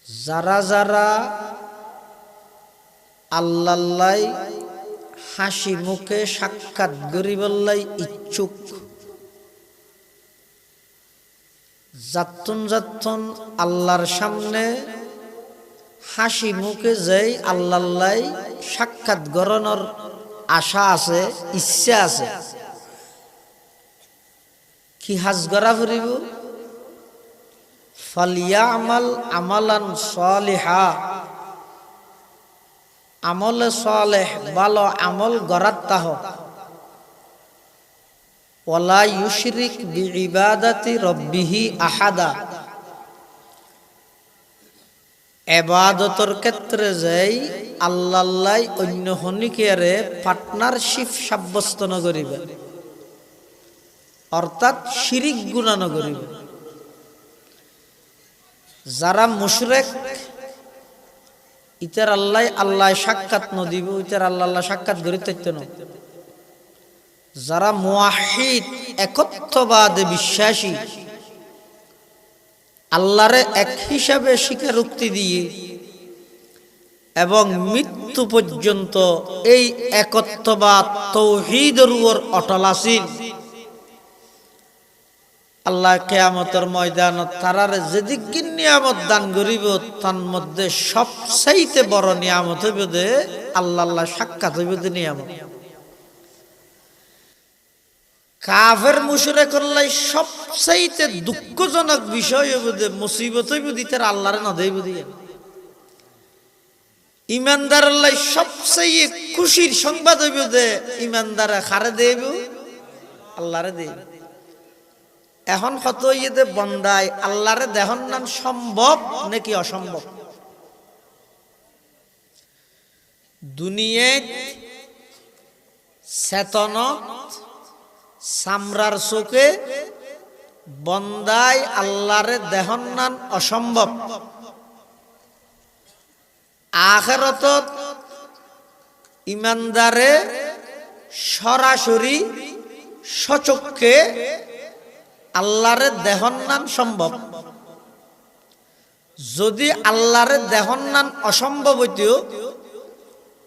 যারা যারা আল্লাহ্লাই হাসি মুখে সাক্ষাৎ গরিবল্লাই ইচ্ছুক, যাত্তুন যাত্তুন আল্লাহর সামনে হাসি মুখে যাই আল্লাহ্লাই সাক্ষাৎ গরণের আশা আছে, ইচ্ছা আছে। কি হাজ গড়া ফুরিব? ফালিয়ামাল আমালান সালিহা, আমলে সালেহ ভালো আমল গড়াত্তা হোক। ওয়ালা ইউশরিক বিইবাদাতি রব্বিহি আহাদা, ইবাদতের ক্ষেত্রে যাই আল্লাহ্লাই অন্য হনিকেরে পার্টনারশিপ সাব্যস্ত ন করিবে, অর্থাৎ শিরিক গুনাহ ন করিবে। যারা মুশরিক ইতার আল্লাহ সাক্ষাৎ ন দিব, ইতার আল্লাহ সাক্ষাৎ গড়িতে ন। যারা মুওয়াহিদ একত্ববাদে বিশ্বাসী, আল্লাহরে এক হিসাবে স্বীকারোক্তি দিয়ে এবং মৃত্যু পর্যন্ত এই একত্ববাদ তাওহীদের উপর অটল আছেন, আল্লাহ কিয়ামতের ময়দানত তারারে যেদিক নিয়ামত দান করিব তার মধ্যে সবচাইতে বড় নিয়ামত হইব যে আল্লাহ সাক্ষাৎ হইব যে নিয়ামত। কাফের মুশরিকের লাই সবচাইতে দুঃখজনক বিষয় হইব যে মুসিবত হইব দিতে আল্লাহরে না দেইব দিয়ে। ইমানদারের লাই সবচাইতে খুশির সংবাদ হইব যে ইমানদারে খারে দেইব, আল্লাহরে দেইব। এখন কত ইয়েতে বন্দায় আল্লাহরে দেহন নাম সম্ভব নাকি অসম্ভব? দুনিয়ায় চেতনত সামরার চোখে বন্দায় আল্লাহরে দেহন নাম অসম্ভব। আখিরাতত ইমানদারে সরাসরি সচক্ষে আল্লাহরে দেহন নান সম্ভব। যদি আল্লাহরে দেহন নান অসম্ভব হইতো,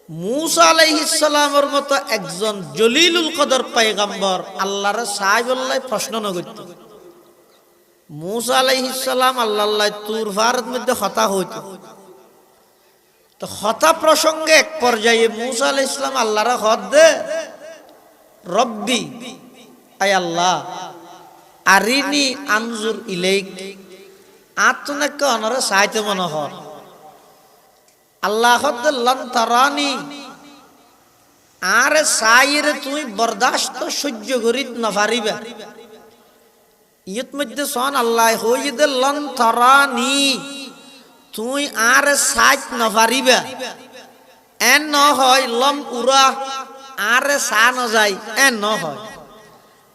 মূসা আলাইহিস সালামের মতো একজন জলিলুল কদর পয়গম্বর আল্লাহরে সাহেবুল্লাহ প্রশ্ন ন করত। মূসা আলাইহিস সালাম আল্লাহ তুর ফারের মধ্যে হতা হইত, তো হতা প্রসঙ্গে এক পর্যায়ে মূসা আলাইহিস সালাম আল্লাহরে হদ দে, রব্বি আয় আল্লাহ আরিনি আনজুর ইলাইক, আতনাকে অনরে সাইতে মনে হর। আল্লাহ হদ লন তারানি, আরে সাইরে তুই বরদাস্ত সহ্য করিত না পারিবা। ইয়ত মধ্যে সন আল্লাহ হই দে লন তারানি, তুই আরে সাইত না পারিবা। এন ন হয় লম উরা, আরে সা ন যায়, এন ন হয়।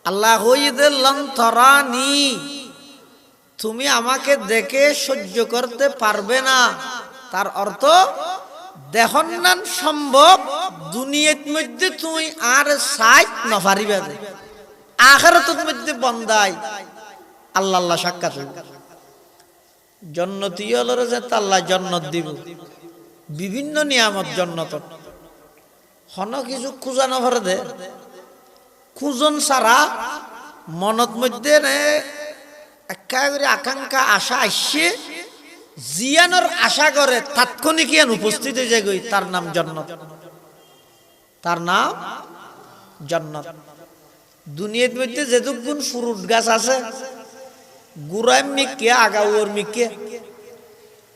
আল্লাহ হইদে লন তারানি, তুমি আমাকে দেখে সহ্য করতে পারবে না। তার অর্থ দেহন নান সম্ভব, দুনিয়ার মধ্যে তুই আর সাইত না পারিবে। আখিরাতের মধ্যে বন্দাই আল্লাহ সাক্ষাৎ হইব। জান্নাতি হলরে যে আল্লাহ জান্নাত দিব, বিভিন্ন নিয়ামত জান্নাত। হন কিছু খুঁজা না ভরে দে, খুঁজন ছাড়া মনত মধ্যে একেবারে আকাঙ্ক্ষা আশা আসছে, জিয়ানোর আশা করে তাৎক্ষণিক উপস্থিত হয়ে যায়, তার নাম জান্নাত, তার নাম জান্নাত। দুনিয়ার মধ্যে যেটুকুন ফ্রুট গাছ আছে, গুড়াই মিকে আগাউর মিকে,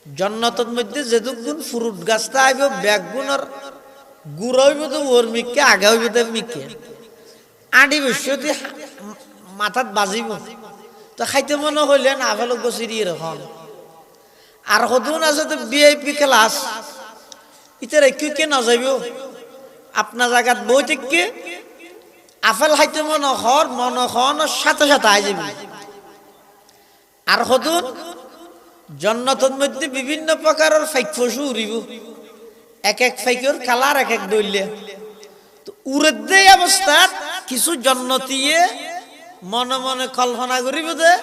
জান্নাতের মধ্যে যেটুকুন ফ্রুট গাছটা আইব ব্যাগুনের গুড়া হইব তো ওর মিকে, আগা হইব তো মিকে, আডি বসতি মাথাত বাজিব, তো খাইতে মনে হইলে না ফেলো গছিরি এরকম। আর কতক্ষণ আছে তো VIP ক্লাস, ইতার একটু কে না যাইব আপনার জায়গাত বই থেকে আপেল খাইতে মনে হর মনে হওয়ানোর সাথে সাথে আই যাবি। আর কতক্ষণ জান্নাতের মধ্যে বিভিন্ন প্রকারের ফাইক পশু উড়িব, এক এক ফাইকের কালার এক এক দইলে। তো উড়ে দেই অবস্থাত কিছু জান্নাতীয়ে মনে মনে কল্পনা করিব দে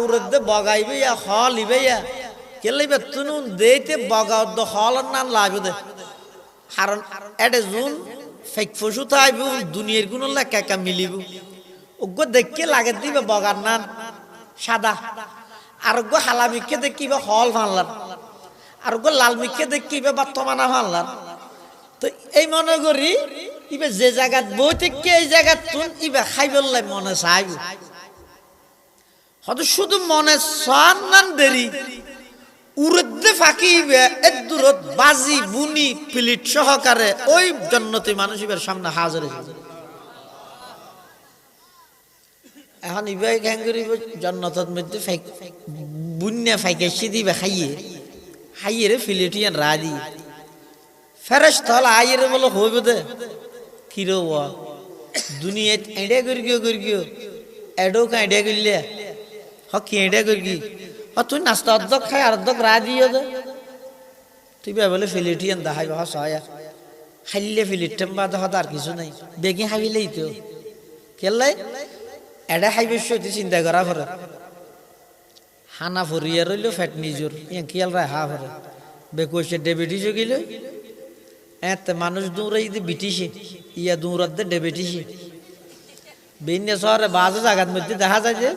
উড়ে দে বগাইবে হল ইবে কেলাইবে তুনু দেইতে বগাদ হল না লাইবে দে কারণ এডে জুন ফেক ফসু তাইবু দুনিয়ার গুণ লেখা একা মিলিব ওগো দেখকে লাগে দিবে বগার নান সাদা আর গো হালা মিখে দেখিবে হল ভানলার আর গো লাল মিখে দেখিবে বর্তমানা ভানলার তো এই মনে করি ইবে যে জায়গা বই থেকে এই জায়গা তুন ইবে খাইবল্লাই মনে চাইব হয়তো শুধু মনে সান নান দেরি উরদ্দে ফাঁকিবে এর দূরত বাজি বুনি প্লেট সহকারে ওই জন্নতি মানুষ ইবের সামনে হাজির হয়েছে এখন ইবে কেন করিব জন্নতর মধ্যে বুনিয়া ফাইকেছি দিবে খাইয়ে খাইয়ে রে ফিলেটিয়ান রাজি ফেরেশতা আইরে বলে হইবে দে কিরো দুনিয়াত এডে করিও এডো কা এডে কইলে হ কি এডে করি তুই নাস্তা অর্ধক খাই আর অর্ধক রাজি দে তুই বলে ফিলেটিয়ান দেখাইব হয়া খাইলে ফিলিটেম বা দেখা আর কিছু নাই বেগে খাইলেই তো কেলাই এডা খাইবে তুই চিন্তা করা পরে হানা ফরিয়া রইল ফ্যাট নিজর ইয়া খেয়াল রায় হা পরে বেকোসে ডায়াবেটিস গেল এতে মানুষ দৌড়াই দিয়ে বিটিছে ইয়া দৌড়াত দে ডায়াবেটিসে বিন্যা শহরে বাজে জায়গার মধ্যে দেখা যায় যে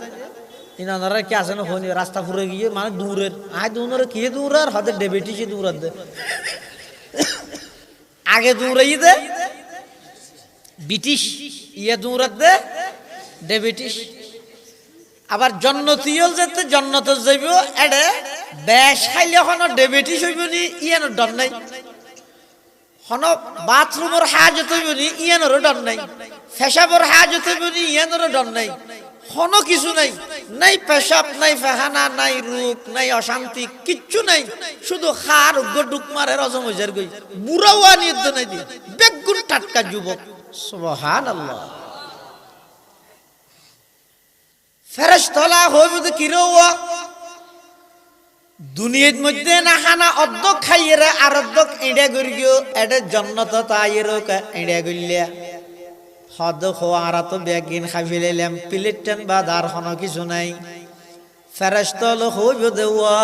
ইনারা কি আছে না হনি রাস্তা ফুরে গিয়ে মানে দূরের আয় দৌড়ে কে দৌড়ার হাতে ডায়াবেটিসে দৌড়াত দে আগে দৌড়াই দে বিটিশ ইয়া দৌড়াত দে ডায়াবেটিস আবার জন্নতিয়ল যেতে জন্নত যাইব এডে বেশ খাইলে হনো ডায়াবেটিস হইব নি ইয়ানো ডর নাই হনো বাথরুমের হাজত হইব নি ইয়ানোর ডর নাই পেশাবের হাজত হইব নি ইয়ানোর ডর নাই হনো কিছু নাই নাই পেশাব নাই ফাহানা নাই রোগ নাই অশান্তি কিচ্ছু নাই শুধু খার গডুক মারে রজম হইজার গই বুড়াওয়া নিয়ত নাই দি বেগুন টাটকা যুবক সুবহানাল্লাহ ফেরেশতা হইব কিরো দুনিয়ার মধ্যে না খানা অর্ধক খাইয়ে আর অর্ধক এড়ে গিয়ে এটা জন্নত তাইরো এড়ে গিয়া হদ খোয়ারা তো বেগিন খাই ফেলাইলাম প্লেট টেন বা দার হনো কিছু নাই ফেরেশতা হইব দেওয়া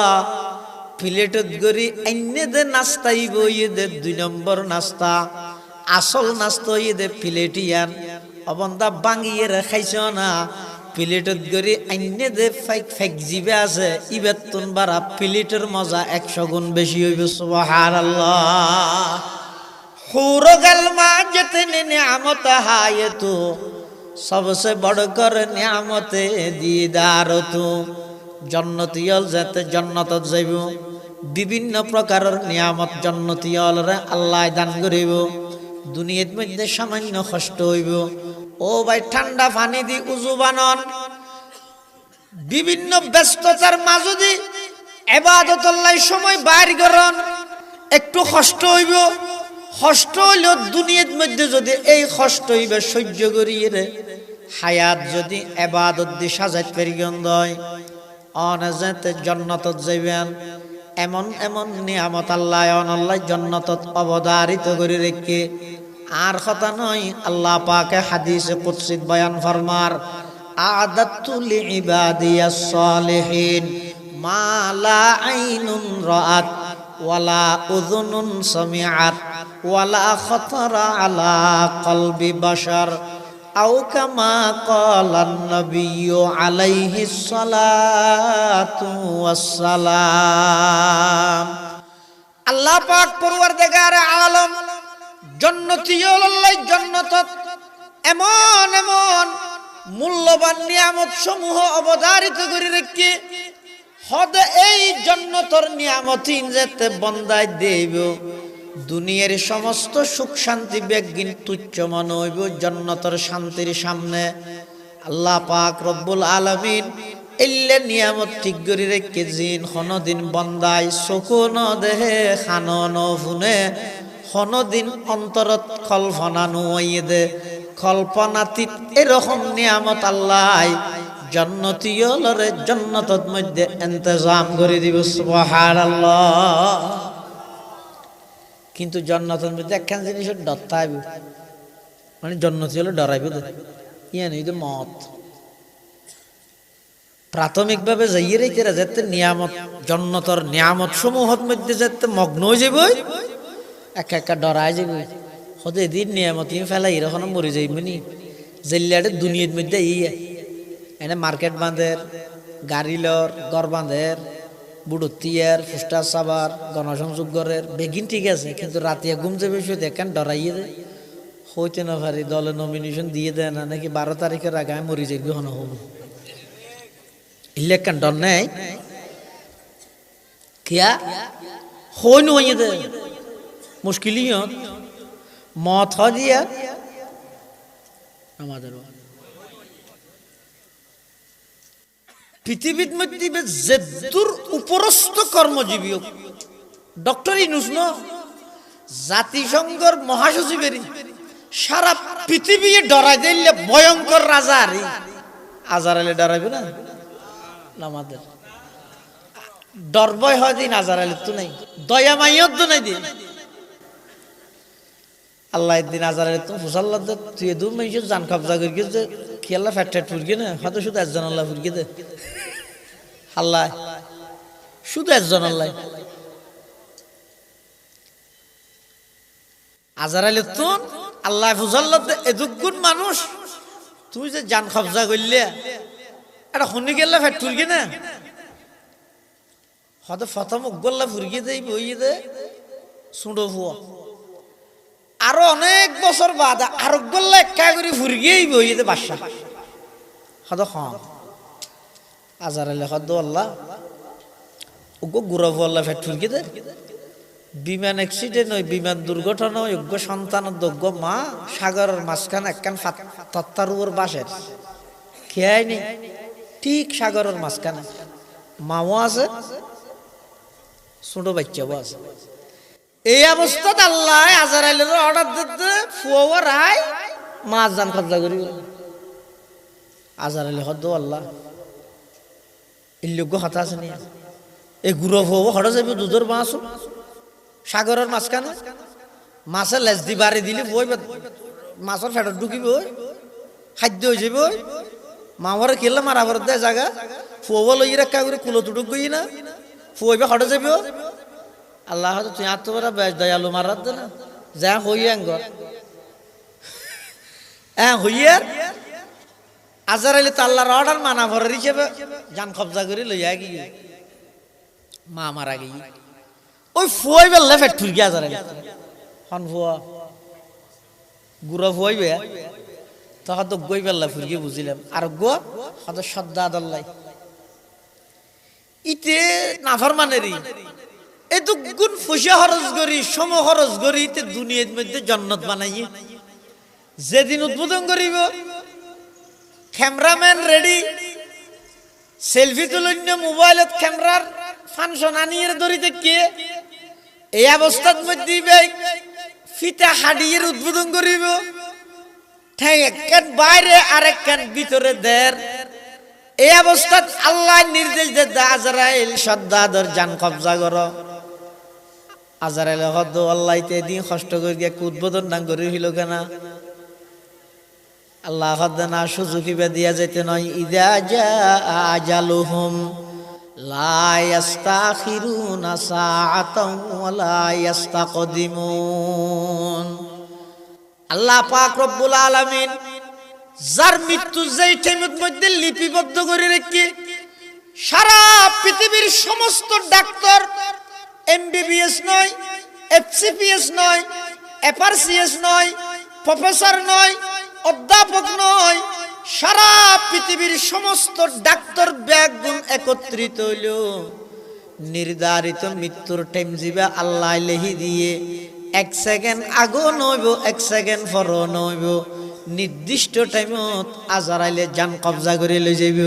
প্লেটত গড়ি এনে দে নাস্তাইব ইয়ে দে 2 নম্বর নাস্তা আসল নাস্তা ইয়ে দে প্লেটিয়ান অবন্দা বাঙ্গিয়ে খাইছ না প্লেটত গড়ি এনে দে ফেক জিবে আছে ইবেতুন বারা প্লেটের মজা 100 গুণ বেশি হইব সুবহানাল্লাহ হুরগাল মা जितने नियामत है तो सबसे बढ़कर नियामत दीदार तो जन्नतियल जाते जन्नत जाइब विभिन्न प्रकार नियामत जन्नतियल रे अल्लाह दान करिब दुनियात मध्य सामान्य कष्ट हইব ও ভাই ঠান্ডা পানি দি উযু বানান বিভিন্ন ব্যস্ততার মাঝে দি ইবাদতুল্লাহ সময় বাইর করন একটু কষ্ট হইব কষ্ট হইলো দুনিয়ার মধ্যে যদি এই কষ্ট হইবে সহ্য করিয়ে রে হায়াত যদি ইবাদত দি সাজাইতে পারিগন দয় অনজাতে জান্নাতত যাইবেন এমন এমন নিয়ামত আল্লাহ জান্নাতত অবধারিত করে রেখে আর কথা নয় আল্লাহ পাকে হাদিসে কুদসিত বয়ান ফরমার আ'দাতু লিইবাদিয়াস সালিহিন মা লা আইনুন রাআত ওয়ালা উযুনুন সামিআত ওয়ালা খাতারা আলা কলবি বাশার আও কামা ক্বালান নবিয়্যু আলাইহিস সালাতু ওয়াস সালাম আল্লাহ পাক পরওয়ারদিগারে আলম জন্নতিয়ুল আল্লাহ জান্নাতত এমন এমন মূল্যবান নিয়ামত সমূহ অবধারিত করে রেখে হদ এই জান্নাতের নিয়ামতিন যেতে বন্দাই দেব দুনিয়ার সমস্ত সুখ শান্তি বেগিন তুচ্ছ মনে হইব জান্নাতের শান্তির সামনে আল্লাহ পাক রব্বুল আলামিন এল্লে নিয়ামত ঠিক করে রেখে জিন কোনদিন বন্দাই সুকুন দেহে খানন ফুনে কোনদিন অন্তরত কল্পনা নুইয়ে দে কল্পনাতীত এরকম নিয়ামত আল্লাহ জান্নাতীয়লরে জান্নাতত মধ্যে ইন্তজাম করে দিব সুবহানাল্লাহ কিন্তু জান্নাতের মধ্যে একখান জিনিসের ডর থাকবে মানে জান্নাতীয়লে ডরাইবে তো ইয়া নেই তো মত প্রাথমিকভাবে যাইয়ে রেখে যাতে নিয়ামত জন্নতর নিয়ামত সমূহত মধ্যে যাতে মগ্ন হয়ে যাব একা একা ডরায় যাব হতে এদিন নিয়ামত ফেলাই এরকম মরে যাইবনি জেলিয়াটে দুনিয়ার মধ্যে এনে মার্কেট বাঁধের গাড়ি লর গর বাঁধের বুড়তিয়ার ফুস্টার সাবার গণসংযোগ গড়ের বেগিন ঠিক আছে কিন্তু রাতিয়া ঘুম যাবে শুয়ে দেখেন ডরাইয়ে দে হইতে না পারি দলে নমিনেশন দিয়ে দেয় না নাকি 12 তারিখের আগে মরি যাই গ্রহণ হব ইলেকশন ডর নেই কিয়া হই নইয়ে দে মুশকিলই মত হ দিয়া আমাদের পৃথিবীর মধ্যে যে দূর উপরস্থ কর্মজীবী ডক্টর ইনুস ন জাতিসংঘের মহাসচিবেরই সারা পৃথিবী ডরাই দিলে ভয়ঙ্কর রাজা আরে আজারালে ডরাইবে না আমাদের ডর ভয় হয় দিন আজারালে তো নাই দয়া মাইয়ত তো নাই দিন আল্লাহ দিন আজারালে তো ফুসাল্লাহ তুই দু মেয়ে জান কবজা করি যে কি আল্লাহ ফ্যাট ফ্যাট ফুরগে না হয়তো শুধু একজন আল্লাহ ফুরগে দে আল্লাহ শুধু একজন আল্লাহ আজারালে তো আল্লাহ ফুসাল্লাহ এদুগুণ মানুষ তুই যে জান কবজা করলে এটা শুনি গেলে ফ্যাট ফুরগে না হয়তো প্রথম গল্লা ফুরগে দেই বইয়ে দে সুঁড়ো ফুয়া আরো অনেক বছর বাদ আরো গল্লা একা করে ফুরগেই বইয়ে দে বাসা হয়তো খান আজারালে হয়তো আল্লাহ ওগো গুড়া ফুয়াল্লা ফ্যাট ফুরগে দে বিমান অ্যাক্সিডেন্ট হয় বিমান দুর্ঘটনা হয় যোগ্য সন্তান যোগ্য মা সাগরের মাঝখানে একখান তত্তার উপর বাসের খেয়াই নেই ঠিক সাগরের মাঝখানে মাও আছে ছোট বাচ্চাও আছে এই অবস্থাতে আল্লাহ আজারাইলের অর্ডার দিতে ফুয়া রায় মাছ জান কবজা করি আজারাইলে হদ আল্লাহ এই লোক হতা আছে নি এই গুড়ো ফুয়া হঠাৎ যাবি দুধের মাছ সাগরের মাঝখানে মাছের লেজ দি বাড়ি দিলে বই মাছের ফেটত ঢুকিব খাদ্য হয়ে যাব মামারে খেললে মারাবার দেয় জায়গা ফুয়া লই রাখা করে কুলো তুটুক গই না ফুয়াইবে হটে যাব আল্লাহ হয়তো তুই আর তো বেশ দয়ালু মারার দে না যা হইয়া হ্যাঁ হইয়ার আজার আইলে তো আল্লাহর অর্ডার মানা ভরের হিসেবে জান কবজা করে লইয়া গিয়ে মা মারা গিয়ে ওই ফুয়াই বেললে ফেট ঠুরকি আজার আইলে হন ফুয়া গুড়া ফুয়াইবে তখন তো গই বেল্লা ফুরকি বুঝিলাম আর গো হয়তো শ্রদ্ধা আদাল্লাই ইতে নাফার মানেরই এই তো গুণ পয়সা খরচ করি সম খরচ করি ইতে দুনিয়ার মধ্যে জন্নত বানাইয়ে যেদিন উদ্বোধন করিব ক্যামেরাম্যান রেডি সেলফি তুলন্য মোবাইলত ক্যামেরার ফাংশন আনিয়ে ধরিতে কে এই অবস্থার মধ্যে ফিতা হাডিয়ে উদ্বোধন করিব বাইরে আরেক কান ভিতরে দের এই অবস্থাত আল্লাহ নির্দেশ দে আজরাইল সদ্দাদর জান কবজা কর আজরাইল হদ আল্লাহ দিন কষ্ট করে গিয়ে উদ্বোধন না করে হইল কেনা আল্লাহ হদ না সুযোগিবে দিয়া যেতে নয় ইদা জা আজালুহুম লা ইস্তাখিরুনা সাআতাও ওয়া লা ইস্তাকদিমুন আল্লাহ পাক রব্বুল আলামিন যার মৃত্যু যেই টাইমের মধ্যে লিপিবদ্ধ করে রেখে সারা পৃথিবীর সমস্ত ডাক্তার এমবিবিএস নয় এফসিপিএস নয় এফআরসিএস নয় প্রফেসর নয় অধ্যাপক নয় সারা পৃথিবীর সমস্ত ডাক্তার ব্যাগুণ একত্রিত হইল নির্ধারিত মৃত্যুর টাইম জিবা আল্লাহ লেহি দিয়ে 1 সেকেন্ড আগো নইব 1 সেকেন্ড পর নইব নির্দিষ্ট টাইমত আজরাইলে জান কবজা করে লই যাইব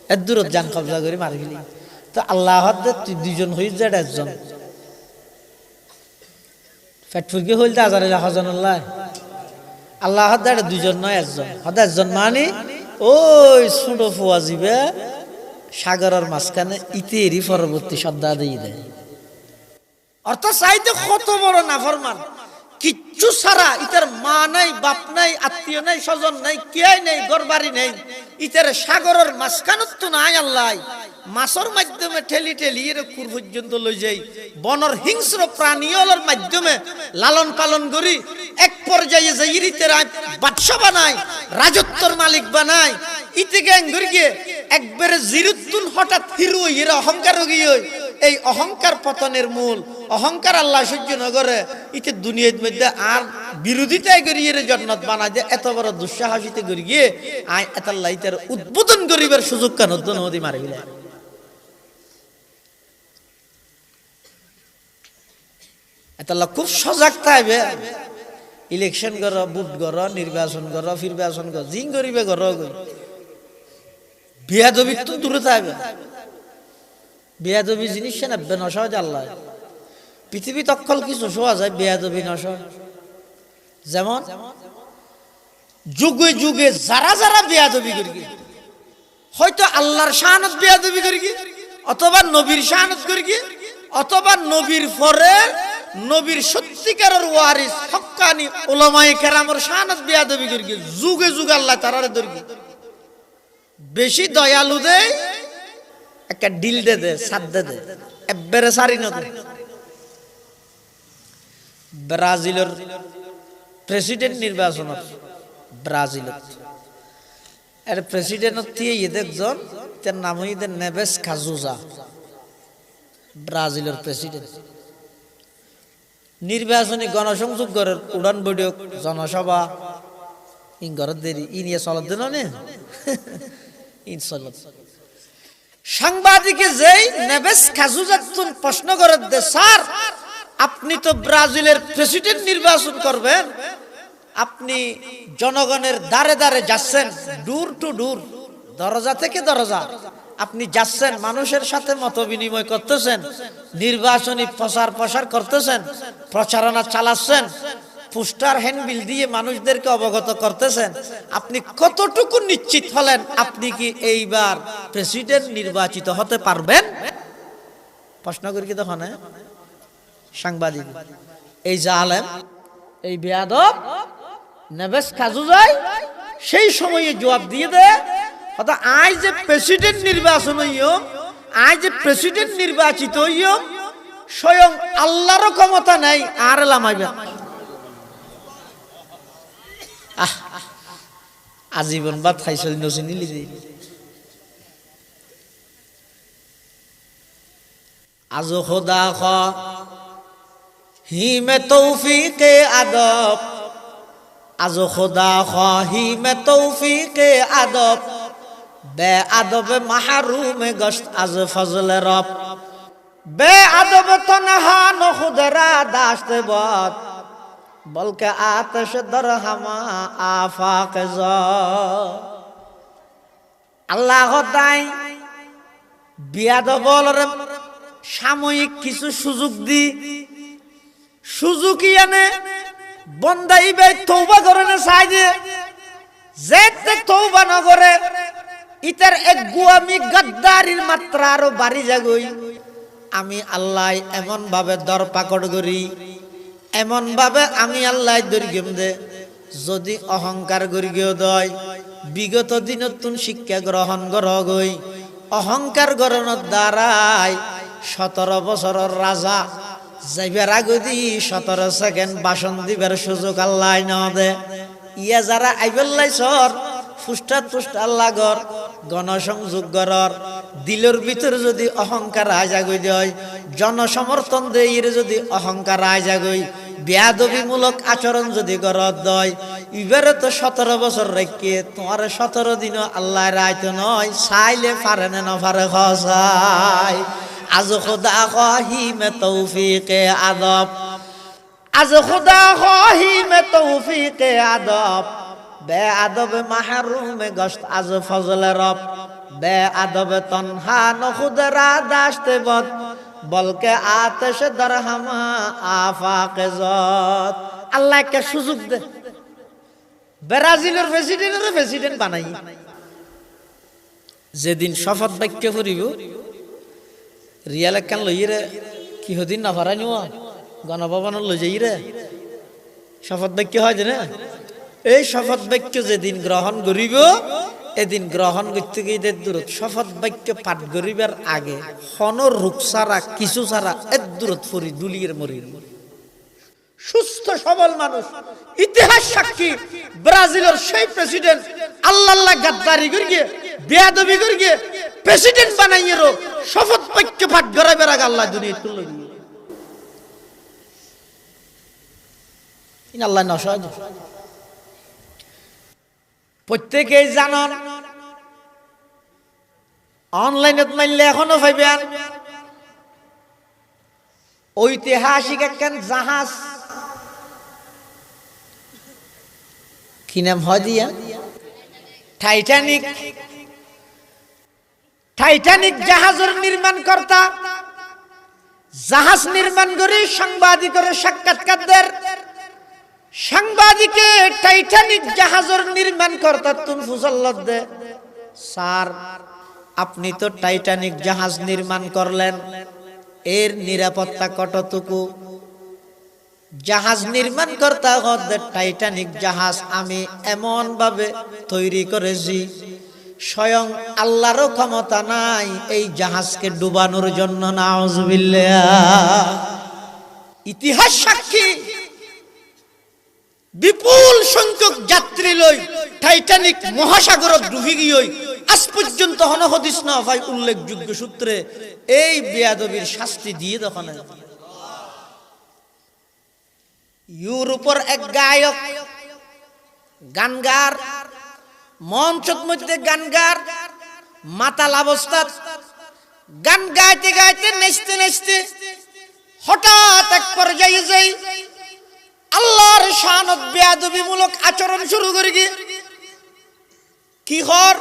এত দূরত জান কবজা করে মারি গেলি তো আল্লাহ তুই দুইজন হই যা একজন ফ্যাটফুরকি হইল তো আজরাইলে হজন আল্লাহ দাঁড়ে দুইজন নয় একজন হয়তো একজন মানে ওই ছোট ফুয়া জিবে সাগরের মাঝখানে ইতেরই পরবর্তী শ্রদ্ধা দিয়ে দেয় অর্থাৎ চাইতে কত বড় নাফরমান কিচ্ছু ছাড়া, ইতার মা নাই, বাপ নাই, আত্মীয় নাই, স্বজন নাই, কে নাই, ঘরবাড়ি নেই, ইতার সাগরের মাঝখানত তো নাই আল্লাহ মাছের মাধ্যমে ঠেলি ঠেলি এর কুর পর্যন্ত লই যাই, বনর হিংস্র প্রাণীগুলোর মাধ্যমে লালন পালন করি, এক পর্যায়ে যাই ইরিতের বাদশা বানাই, রাজত্বর মালিক বানাই, ইতে গ্যাং গিয়ে একবারে জিরুতুন হঠাৎ হিরু এর অহংকার গিয়ে, এই অহংকার পতনের মূল। অহংকার আল্লাহ সহ্য নগরে, ইতে দুনিয়ার মধ্যে আর বিরোধিতায় করিয়ে জন্নত বানায় যে এত বড় দুঃসাহসিতে করি গিয়ে আয় এতাল্লাহ ইতার উদ্বোধন করিবার সুযোগ কেন নদী মারে গেলে। এতাল্লাহ খুব সজাগ থাকবে। ইলেকশন করো, ভোট করো, নির্বাচন করো, ফিরবাচন করো, জিং করিবে করো, বিয়াদবি তো দূরে থাকবে। বেয়াদবি জিনিস নাববে নসহজ আল্লাহ পৃথিবী তক্ষল কিছু শোয়া যায় বেয়াদবি নসহ। যেমন যুগে যুগে যারা যারা বেয়াদবি করি, হয়তো আল্লাহর শাহানত বেয়াদবি করি, অথবা নবীর শাহানত করি, অথবা নবীর পরে নবীর সত্যিকারের ওয়ারিস হক্কানি উলামায়ে কেরামের শাহানত বেয়াদবি করি, যুগে যুগে আল্লাহ তারারে ধরি। বেশি দয়ালু দেয় একটা ডিল দে দে, সাদ দে দে, এবারে সারি নদী। ব্রাজিলের প্রেসিডেন্ট নির্বাচন, ব্রাজিলত এর প্রেসিডেন্ট দিয়ে একজন, তার নাম হইতে নেভেস কাজুজা, ব্রাজিলের প্রেসিডেন্ট। নির্বাচনী গণসংযোগ করার উড়ান বৈঠক, জনসভা ইন ঘরের দেরি ই নিয়ে চলত দিন ইনশাল্লাহ। সাংবাদিকে যেই নেভেস কাজুজাতুন প্রশ্ন করে দে, স্যার আপনি তো ব্রাজিলের প্রেসিডেন্ট নির্বাচন করবেন, আপনি জনগণের দ্বারে দ্বারে যাচ্ছেন, ডোর টু ডোর, দরজা থেকে দরজা আপনি যাচ্ছেন, মানুষের সাথে মত বিনিময় করতেছেন, নির্বাচনী প্রচার করতেছেন, প্রচারণা চালাচ্ছেন, পোস্টার হ্যান্ডবিল দিয়ে মানুষদেরকে অবগত করতেছেন, আপনি কতটুকু নিশ্চিত হলেন আপনি কি এইবার প্রেসিডেন্ট নির্বাচিত হতে পারবেন? প্রশ্ন করি কি তখন সাংবাদিক, এই জালেম, এই বেয়াদব নেভেস কাজুজাই সেই সময়ে জবাব দিয়ে দেয়, আজ যে প্রেসিডেন্ট নির্বাচন হইম, আজ যে প্রেসিডেন্ট নির্বাচিত হইম, স্বয়ং আল্লাহর ক্ষমতা নাই আর লামাইবে। আজীবন বাদ খাইছিল নচিনিলি যে আজ খোদা খ হি মে তৌফিকে আদব, আজ খোদা খ হি মে তৌফিকে আদব, বে আদবে মাহরুমে গশত আজ ফজলে রব, বে আদবে তনহা নখুদরা দাশতে বদ, বলকে আতশ দরহামা আফাক জ। আল্লাহ তাই বিয়াদবলরে সাময়িক কিছু সুযোগ দি, সুযোগই আনে বন্দাই বে তওবা করে না চাই দিয়ে, যেতে তওবা না করে ইতার এক গুয়ামি গাদ্দারির মাত্রা আরো বাড়ি যাগই। আমি আল্লাহ এমন ভাবে দর পাকড় করি, এমন ভাবে আমি আল্লাহ দৈর্ঘ্যম দে, যদি অহংকার গরিগেও দয় বিগত দিনতুন শিক্ষা গ্রহণ গরগই, অহংকার গরণের দ্বারাই 17 বছরের রাজা যাইবার আগদি 17 সেকেন্ড ভাষণ দিবার সুযোগ আল্লাহ ন দে। ইয়া যারা আইবেল্লাই সর ফুষ্টাত ফুষ্টার লাগর গণসংযোগ গরর দিলের ভিতর যদি অহংকার আয় জাগই দেয়, জনসমর্থন দেয় যদি অহংকার আয় জাগই, বেয়াদবিমূলক আচরণ যদি গরত দয়, এবারে তো 17 বছর রেখে তোমার 17 দিনও আল্লাহ রায় তো নয়, চাইলে পারে না পারে খসাই। আজ খুদা খাহি মে তৌফিকে আদব, আজ খুদা খাহি মে তৌফিকে আদব, বে আদব মাহরুমে গশত আজ ফজলে রব, বে আদব তনহা নখুদরা দাশতে বদ, বলকে আতশ দরহামা আফাক জত। আল্লাহ কে সুযোগ দে, ব্রাজিলের প্রেসিডেন্ট বানাই, যেদিন শপথ বাক্য করিব রিয়াল একখান লইরে কি হদিন না ভাড়া নিও গণভবন লই যাই রে, শপথ বাক্য হয় না, এই শপথ বাক্য যেদিন গ্রহণ করিব এদিন গ্রহণ করতে গিয়ে দূরত শপথ বাক্য পাঠ করিবার আগে হনর রুখ ছাড়া কিছু ছাড়া দূরত ফরি দুলিয়ের মরির সুস্থ সবল মানুষ। ইতিহাস সাক্ষী ব্রাজিলের সেই প্রেসিডেন্ট আল্লাহ গাদ্দারি করিয়ে বেয়াদবি করিয়ে প্রেসিডেন্ট বানাইয়েরও শপথ বাক্য পাঠ করাইবার আগে আল্লাহ দুনিয়া তুলে আল্লাহ নসহজ। প্রত্যেকেই জানন অনলাইনত মাইলে এখনো পাইবেন ঐতিহাসিক একখান জাহাজ, কি নাম হয় দিয়া, টাইটানিক। টাইটানিক জাহাজের নির্মাণ কর্তা জাহাজ নির্মাণ করে সাংবাদিকের সাক্ষাৎকারদের সাংবাদিকে টাইটানিক জাহাজের নির্মাণ কর্তা তুন ফুসল্লত দে, স্যার আপনি তো টাইটানিক জাহাজ নির্মাণ করলেন, এর নিরাপত্তা কতটুকু? জাহাজ নির্মাণ কর্তা হচ্ছে টাইটানিক জাহাজ আমি এমন ভাবে তৈরি করেছি স্বয়ং আল্লাহরও ক্ষমতা নাই এই জাহাজকে ডুবানোর জন্য। নাউজুবিল্লাহ। ইতিহাস সাক্ষী বিপুল সংখ্যক যাত্রী লই টাইটানিক মহাসাগরত ডুবি গিয়ে আজ পর্যন্ত হন হদিস না ভাই উল্লেখযোগ্য সূত্রে এই বেয়াদবির শাস্তি দিয়ে দখনে। ইউরোপের এক গায়ক গানগার মঞ্চের মধ্যে গানগার মাতাল অবস্থাত গান গাইতে গাইতে নাচতে নাচতে হঠাৎ এক পর্যায়ে যাই আল্লাহর শানত বেয়াদবিমূলক আচরণ শুরু করে গিয়ে কি হর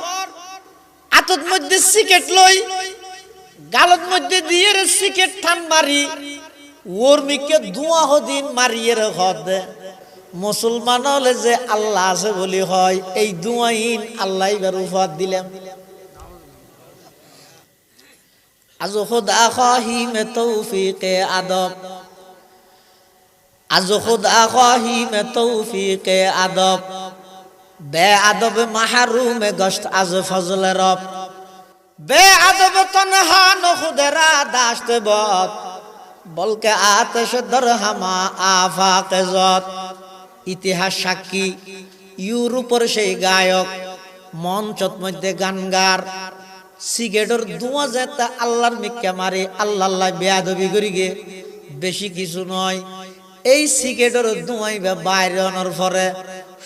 আতত মধ্যে সিগারেট লই গালত মধ্যে দিয়ে সিগারেট টান মারি ওর মিকে ধোঁয়া হদিন মারিয়ে হদ মুসলমান হলে যে আল্লাহ আছে বলি হয় এই ধোঁয়াহীন আল্লাহ এবার উপহার দিলাম। আজ খুদা খাহি মে তৌফিকে আদব, আজ খুদা খাহি মে তৌফিকে আদব, বে আদব মাহরুমে গশত আজ ফজল রব, বে আদব তনহা নখুদেরা দাশত বত, বলকে আতশ দরহামা আফাকে যত। ইতিহাস সাক্ষী ইউরোপের সেই গায়ক মঞ্চত মধ্যে গানগার সিগারেটের ধোঁয়া যেতে আল্লাহর মিক্কা মারে আল্লাহ বেয়াদবি করি গে বেশি কিছু নয়। এই সিগারেটের ধোঁয়াই বাইরে আনার পরে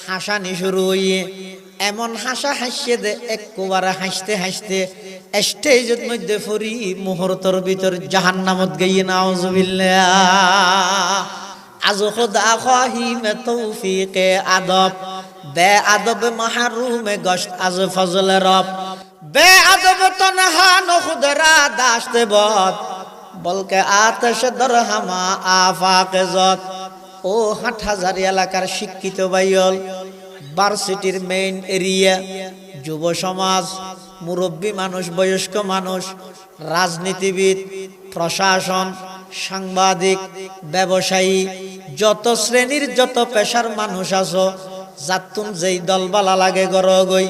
হাসানি শুরু হইয়ে এমন হাসা হাসিয়ে দে একবারে হাসতে হাসতে স্টেজের মধ্যে ফরি মুহূর্তের ভিতর জাহান্নামত গিয়ে। নাউজুবিল্লাহ। আজ খুদা খাহি মে তৌফিকে আদব, বে আদব মাহরুমে গশত আজ ফজল রব, বে আদব তনহা নখুদরা দাশত বত, বলকে আতশ দরহামা আফাকে যত। ও হাটহাজারী এলাকার শিক্ষিত বাইল, ভার্সিটির মেইন এরিয়া, যুব সমাজ, মুরব্বী মানুষ, বয়স্ক মানুষ, রাজনীতিবিদ, প্রশাসন, সাংবাদিক, ব্যবসায়ী, যত শ্রেণীর যত পেশার মানুষ আছো, যাতুন যেই দল বালা লাগে গর গই,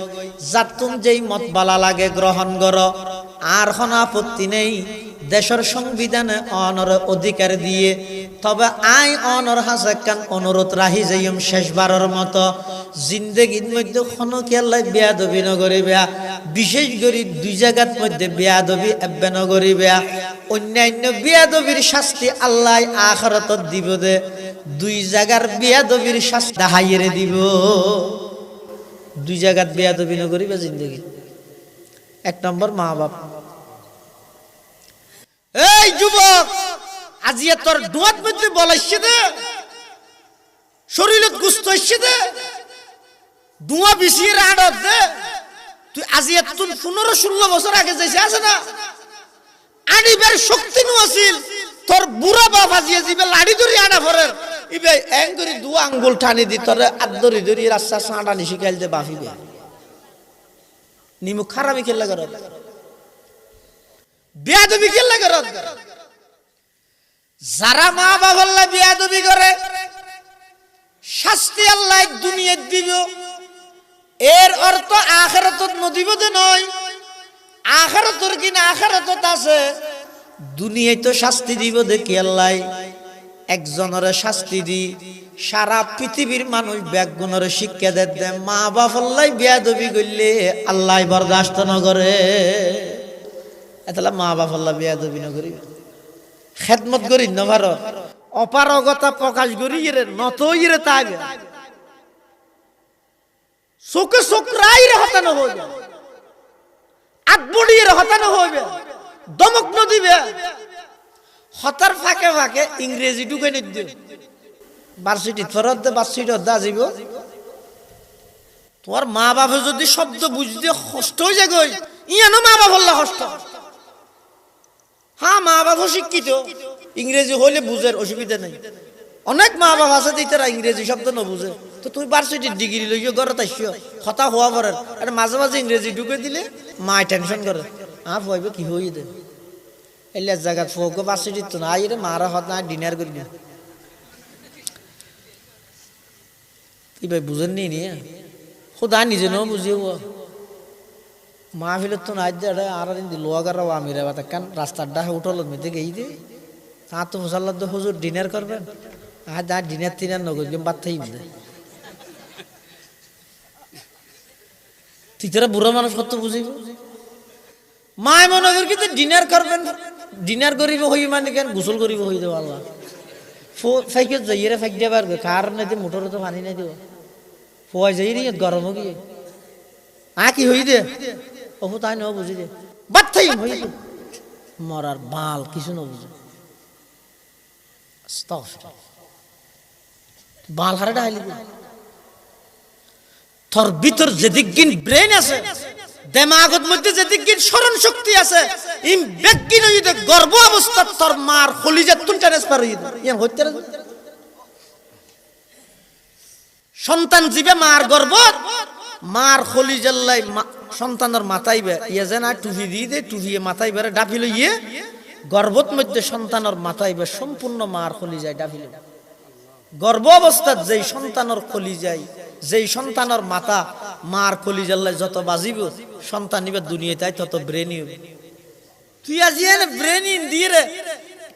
যাতুন যেই মত বালা লাগে গ্রহণ কর, আর কোন আপত্তি নেই। দেশের সংবিধানে অনর অধিকার দিয়ে তবে আই অনর হাসাকান অনুরোধ রাহি যাইম শেষবারের মতো জিন্দেগির মধ্যে কোনো কেল্লাই বেয়াদবি নগরিবে, বিশেষ করে দুই জায়গার মধ্যে বেয়াদবি এব্বে নগরিবে। অন্যান্য বেয়াদবির শাস্তি আল্লাহ আখিরাতত দিব দে, দুই জায়গার বেয়াদবির শাস্তি হাইরে দিব। দুই জায়গার বেয়াদবি নগরিবে জিন্দেগি। এক নম্বর মা বাপ। এই যুবক আজিয়া তোর দুয়াত মধ্যে বলাইছে দে, শরীরত গুস্ত হইছে দে, দুয়া বিছিয়ে রাড়ত দে। তুই আজিয়া তুই 15-16 বছর আগে যাইছে আছে না, আনিবার শক্তি নু আছিল তোর বুড়া বাপ আজিয়া জিবে লাড়ি ধরি আনা ফরের ইবে এঙ্গরি দুয়া আঙ্গুল টানি দি তোরে আদরি ধরি রাস্তা সাঁটা নিশি খেল দে বাফিবে নিমু খারামি খেলা কর বেয়াদবি খেলা কর। যারা মা বাবা বেয়াদবি করে শাস্তি আল্লাহ দুনিয়ায় দিব, এর অর্থ আখিরাতত নদিব দে নয়। আখিরাতর কিনা আখিরাতত আছে, দুনিয়ায় তো শাস্তি দিব দেখি আল্লাহ। একজনের শাস্তি দি সারা পৃথিবীর মানুষ ব্যাগুণের শিক্ষা দে। মা বাপ আল্লাহ বেয়াদবি করলে আল্লাহ বরদাস্ত ন করে। এতলা মা বাপ আল্লাহ বেয়াদবি ন করি, খেদমত করি ন ভারত অপারগতা প্রকাশ করি রে নত ইরে তাইবে চোখে চোখ রাই রে হতানো হইবে, আটবড়ি রে হতানো হইবে, দমক নদিবে। হতার ফাঁকে ফাঁকে ইংরেজি ঢুকে নিদ্য ভার্সিটি ফেরত দে, ভার্সিটি অধ্যা যাব। তোমার মা বাপে যদি শব্দ বুঝতে কষ্ট হয়ে যায় গই, ইয়ানো মা বাপ হল্লা কষ্ট। হ্যাঁ, মা বাপ শিক্ষিত, ইংরেজি হইলে বুঝের অসুবিধা নেই। অনেক মা বাপ আছে তারা ইংরেজি শব্দ ন বুঝে, তো তুমি ভার্সিটির ডিগ্রি লইও ঘরে তাইছো কথা হওয়া পরে এটা মাঝে মাঝে ইংরেজি ঢুকে দিলে মায় টেনশন করে। ভাইবে কি হয়ে দে এলে জায়গা ফোক ভার্সিটির তো না রে মারা হত না ডিনার করি না। কি ভাই বুঝেন নি নিয়ে খুদা নিজে ন বুঝিও মা ফিলত তো নাই দে আর লোয়াগার আমিরা বাতা কান রাস্তার ডাহে উঠল মেতে গেই দে তা তো মুসাল্লাদ হুজুর ডিনার করবেন। আর দা ডিনার টিনার নগর বাদ থাই দে তিতারা বুড়া মানুষ কত বুঝিব। মায় মনে করি কিন্তু ডিনার করবেন, ডিনার করিব হই মানে কেন গোসল করিব হই দেব আল্লাহ ফাইকে যাই রে ফাইক দিয়ে পারবে কার নাই দিয়ে মোটরে তো পানি নাই দিব ফোয়াই যাই রে গরম গিয়ে কি হই দে অহু তাই ন বুঝি দে বাদ থাই হই মরার বাল কিছু ন বুঝে বাল হারে ডাইলি তোর ভিতর যেদিকগিন ব্রেন আছে, দেমাগত মধ্যে যেদিকগিন স্মরণ শক্তি আছে, ইম বেগিন হইতে গর্ভ অবস্থা তোর মার খলিজা তুন ট্রান্সফার হইতে ইয়ান হইতে সন্তান জীবে মার গর্ভ মার খলিজাল্লাই সন্তানের মাথাইবে ইয়া যেন টুপি দিয়ে দে টুপি মাথায় বেড়ে ডাফি লইয়ে গর্ভত মধ্যে সন্তানের মাথাইবে সম্পূর্ণ মার খলিজায় ডাফি লই। গর্ভ অবস্থাত যেই সন্তানের খলিজায় যেই সন্তানের মাথা মার খলিজাল্লাই যত বাজিব সন্তান নিবে দুনিয়াতে তত ব্রেনই হবে। তুই আজি এনে ব্রেন ইন দিয়ে রে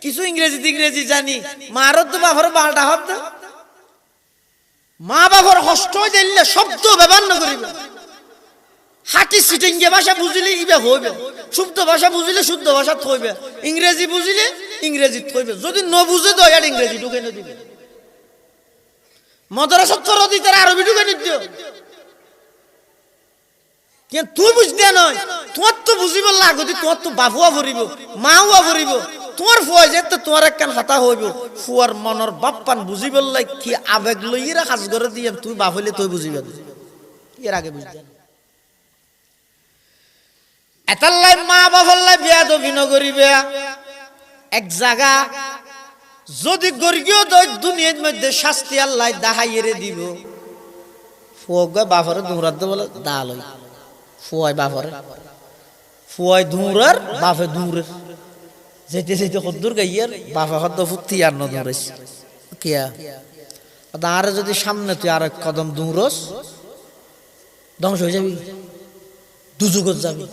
কিছু ইংরেজি জানি মারত তো বাবার বালটা হব মা বাবার কষ্ট দিলে শব্দ ব্যবহার না করিবে। হাঁটি সিটিংগে ভাষা বুঝিলে ইবে হইবে, শুদ্ধ ভাষা বুঝিলে শুদ্ধ ভাষা থইবে, ইংরেজি বুঝিলে ইংরেজি থইবে। যদি ন বুঝে তো আর ইংরেজি ঢুকে না দিবে। মাদ্রাসা তোর দিতে আরবি ঢুকে নিত কেন তুই বুঝতে নয়, তোমার তো বুঝিব লাগতি, তোমার তো বাপুয়া ভরিব মাওয়া ভরিব, তোমার ফুয়া যে তো তোমার একখান হাতা হইব। ফুয়ার মনের বাপ্পান বুঝিব লাই কি আবেগ লইরা কাজ করে দিয়ে তুই বাপ হইলে তুই বুঝিবে এর আগে বুঝতে এতাল্লাই মা বাবাল্লাই বেয়াদবি ন করিবে। এক জায়গা যদি গর্গীয় দুনিয়ার মধ্যে শাস্তি আল্লাহ দাহাইয়ে দিব ফুয়া বাপরে দৌড়াত বলে দা লই ফুয়াই বাপরে ফুয়াই দৌড়ার বাপে দৌড়ের যেতে যেতে কদ্দুর গাইয়ার বাপা হদ্দ ফুটি আর ন দৌড়াইস কিয়া আর যদি সামনে তুই আর এক কদম দৌড়স ধ্বংস হয়ে যাবি, দুযুগত যাবি।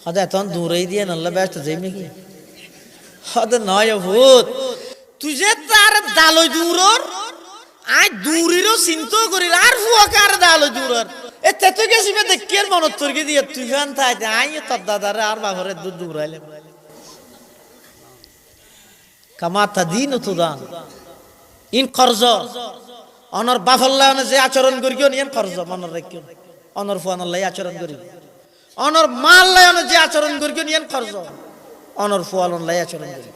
হয়তো এত দৌড়াই দিয়ে নাল্লা ব্যস্ত যাই নাকি হয়তো নয় ভূত তুই যে তার দালই দূরর আই দূরিরও চিন্তা করি আর ফুয়াকে আর দালই দূরর এ তেতো গেছি দেখি আর মনত তর্কে দিয়ে তুই খান থাই আই তোর দাদারে আর বাঘরে দূর দূরাইলে কামাতা দিন তো দান ইন খরচ অনর বাফল্লা যে আচরণ করি কেউ নিয়ে খরচ মনের রাখিও অনর ফুয়ানল্লাই আচরণ করি অনর মাল্লাই যে আচরণ করি কেউ নিয়ে খরচ অনর ফুয়ালল্লাই আচরণ করি।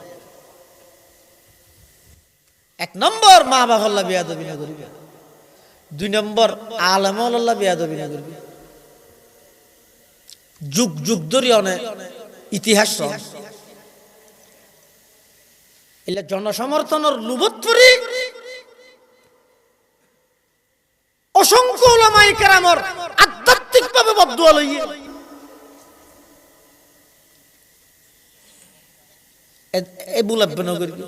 এক নম্বর মা বাবাল্লা বেয়াদবি না করিবে, দুই নম্বর আলেমল্লাহ বেয়াদবি না করিবে। যুগ যুগ ধরে অনেক ইতিহাস এলে জনসমর্থনের লুবত পরি অসংখ্য ওলামায়ে কেরামর আধ্যাত্মিক ভাবে বদদুয়া লইয়ে এ বুলাব্বে না করিবে।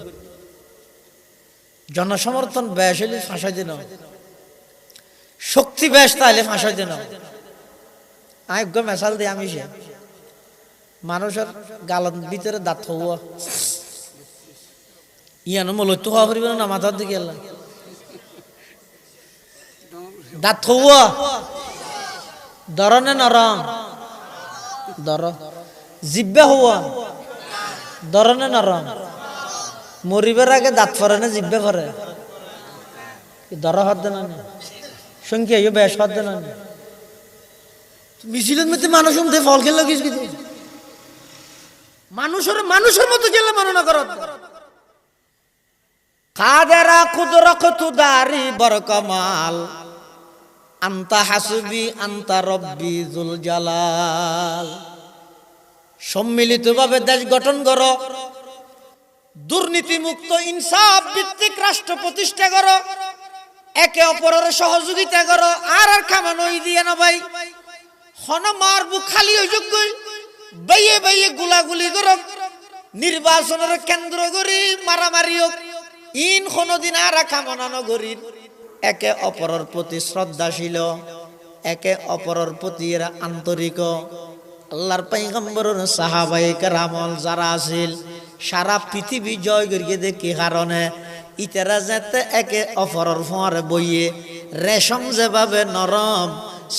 জনসমর্থন বেশি ফাঁসাই দিন শক্তি বেশ তাইলে ফাঁসাই দেন আয়োগ্য মেশাল দিয়ে আমি সে মানুষের গালত ভিতরে দাঁত হওয়া ইয়ানো মলত্য হওয়া করিব না মাথার দিকে এলাম দাঁত হওয়া দরনে নরম দর জিব্বে হওয়া দরনে নরম মরিবার আগে দাঁত ফরে না জিব্বে ফরে দর হাত দেন সংখ্যা ইয়ে বেশ হাত দেন মিছিলের মধ্যে মানুষ ফল খেলে কিছু কিছু মানুষের মতো গেলে মাননা কর কাদেরা কুদরকতু দারি বরকমাল আনতা হাসবি আনতা রব্বি যুল জালাল সম্মিলিতভাবে দেশ গঠন করো দুর্নীতি মুক্ত ইনসাফ ভিত্তিক রাষ্ট্র প্রতিষ্ঠা করো একে অপরের সহযোগিতা করো আর খামানো দিয়ে না ভাই হন মারবু খালি অযোগ্য বাইয়ে বাইয়ে গুলাগুলি করো নির্বাচনের কেন্দ্র করি মারামারি হোক ইন কোনদিন আর কামনা করি একে অপরের প্রতি শ্রদ্ধাশীল একে অপরের প্রতি এরা আন্তরিক আল্লাহর পয়গম্বরের সাহাবায়ে কেরামল যারা আছিল সারা পৃথিবী জয় করিয়ে দেখি কারণে ইতারা যাতে একে অপরের ফোঁয়ারে বইয়ে রেশম যেভাবে নরম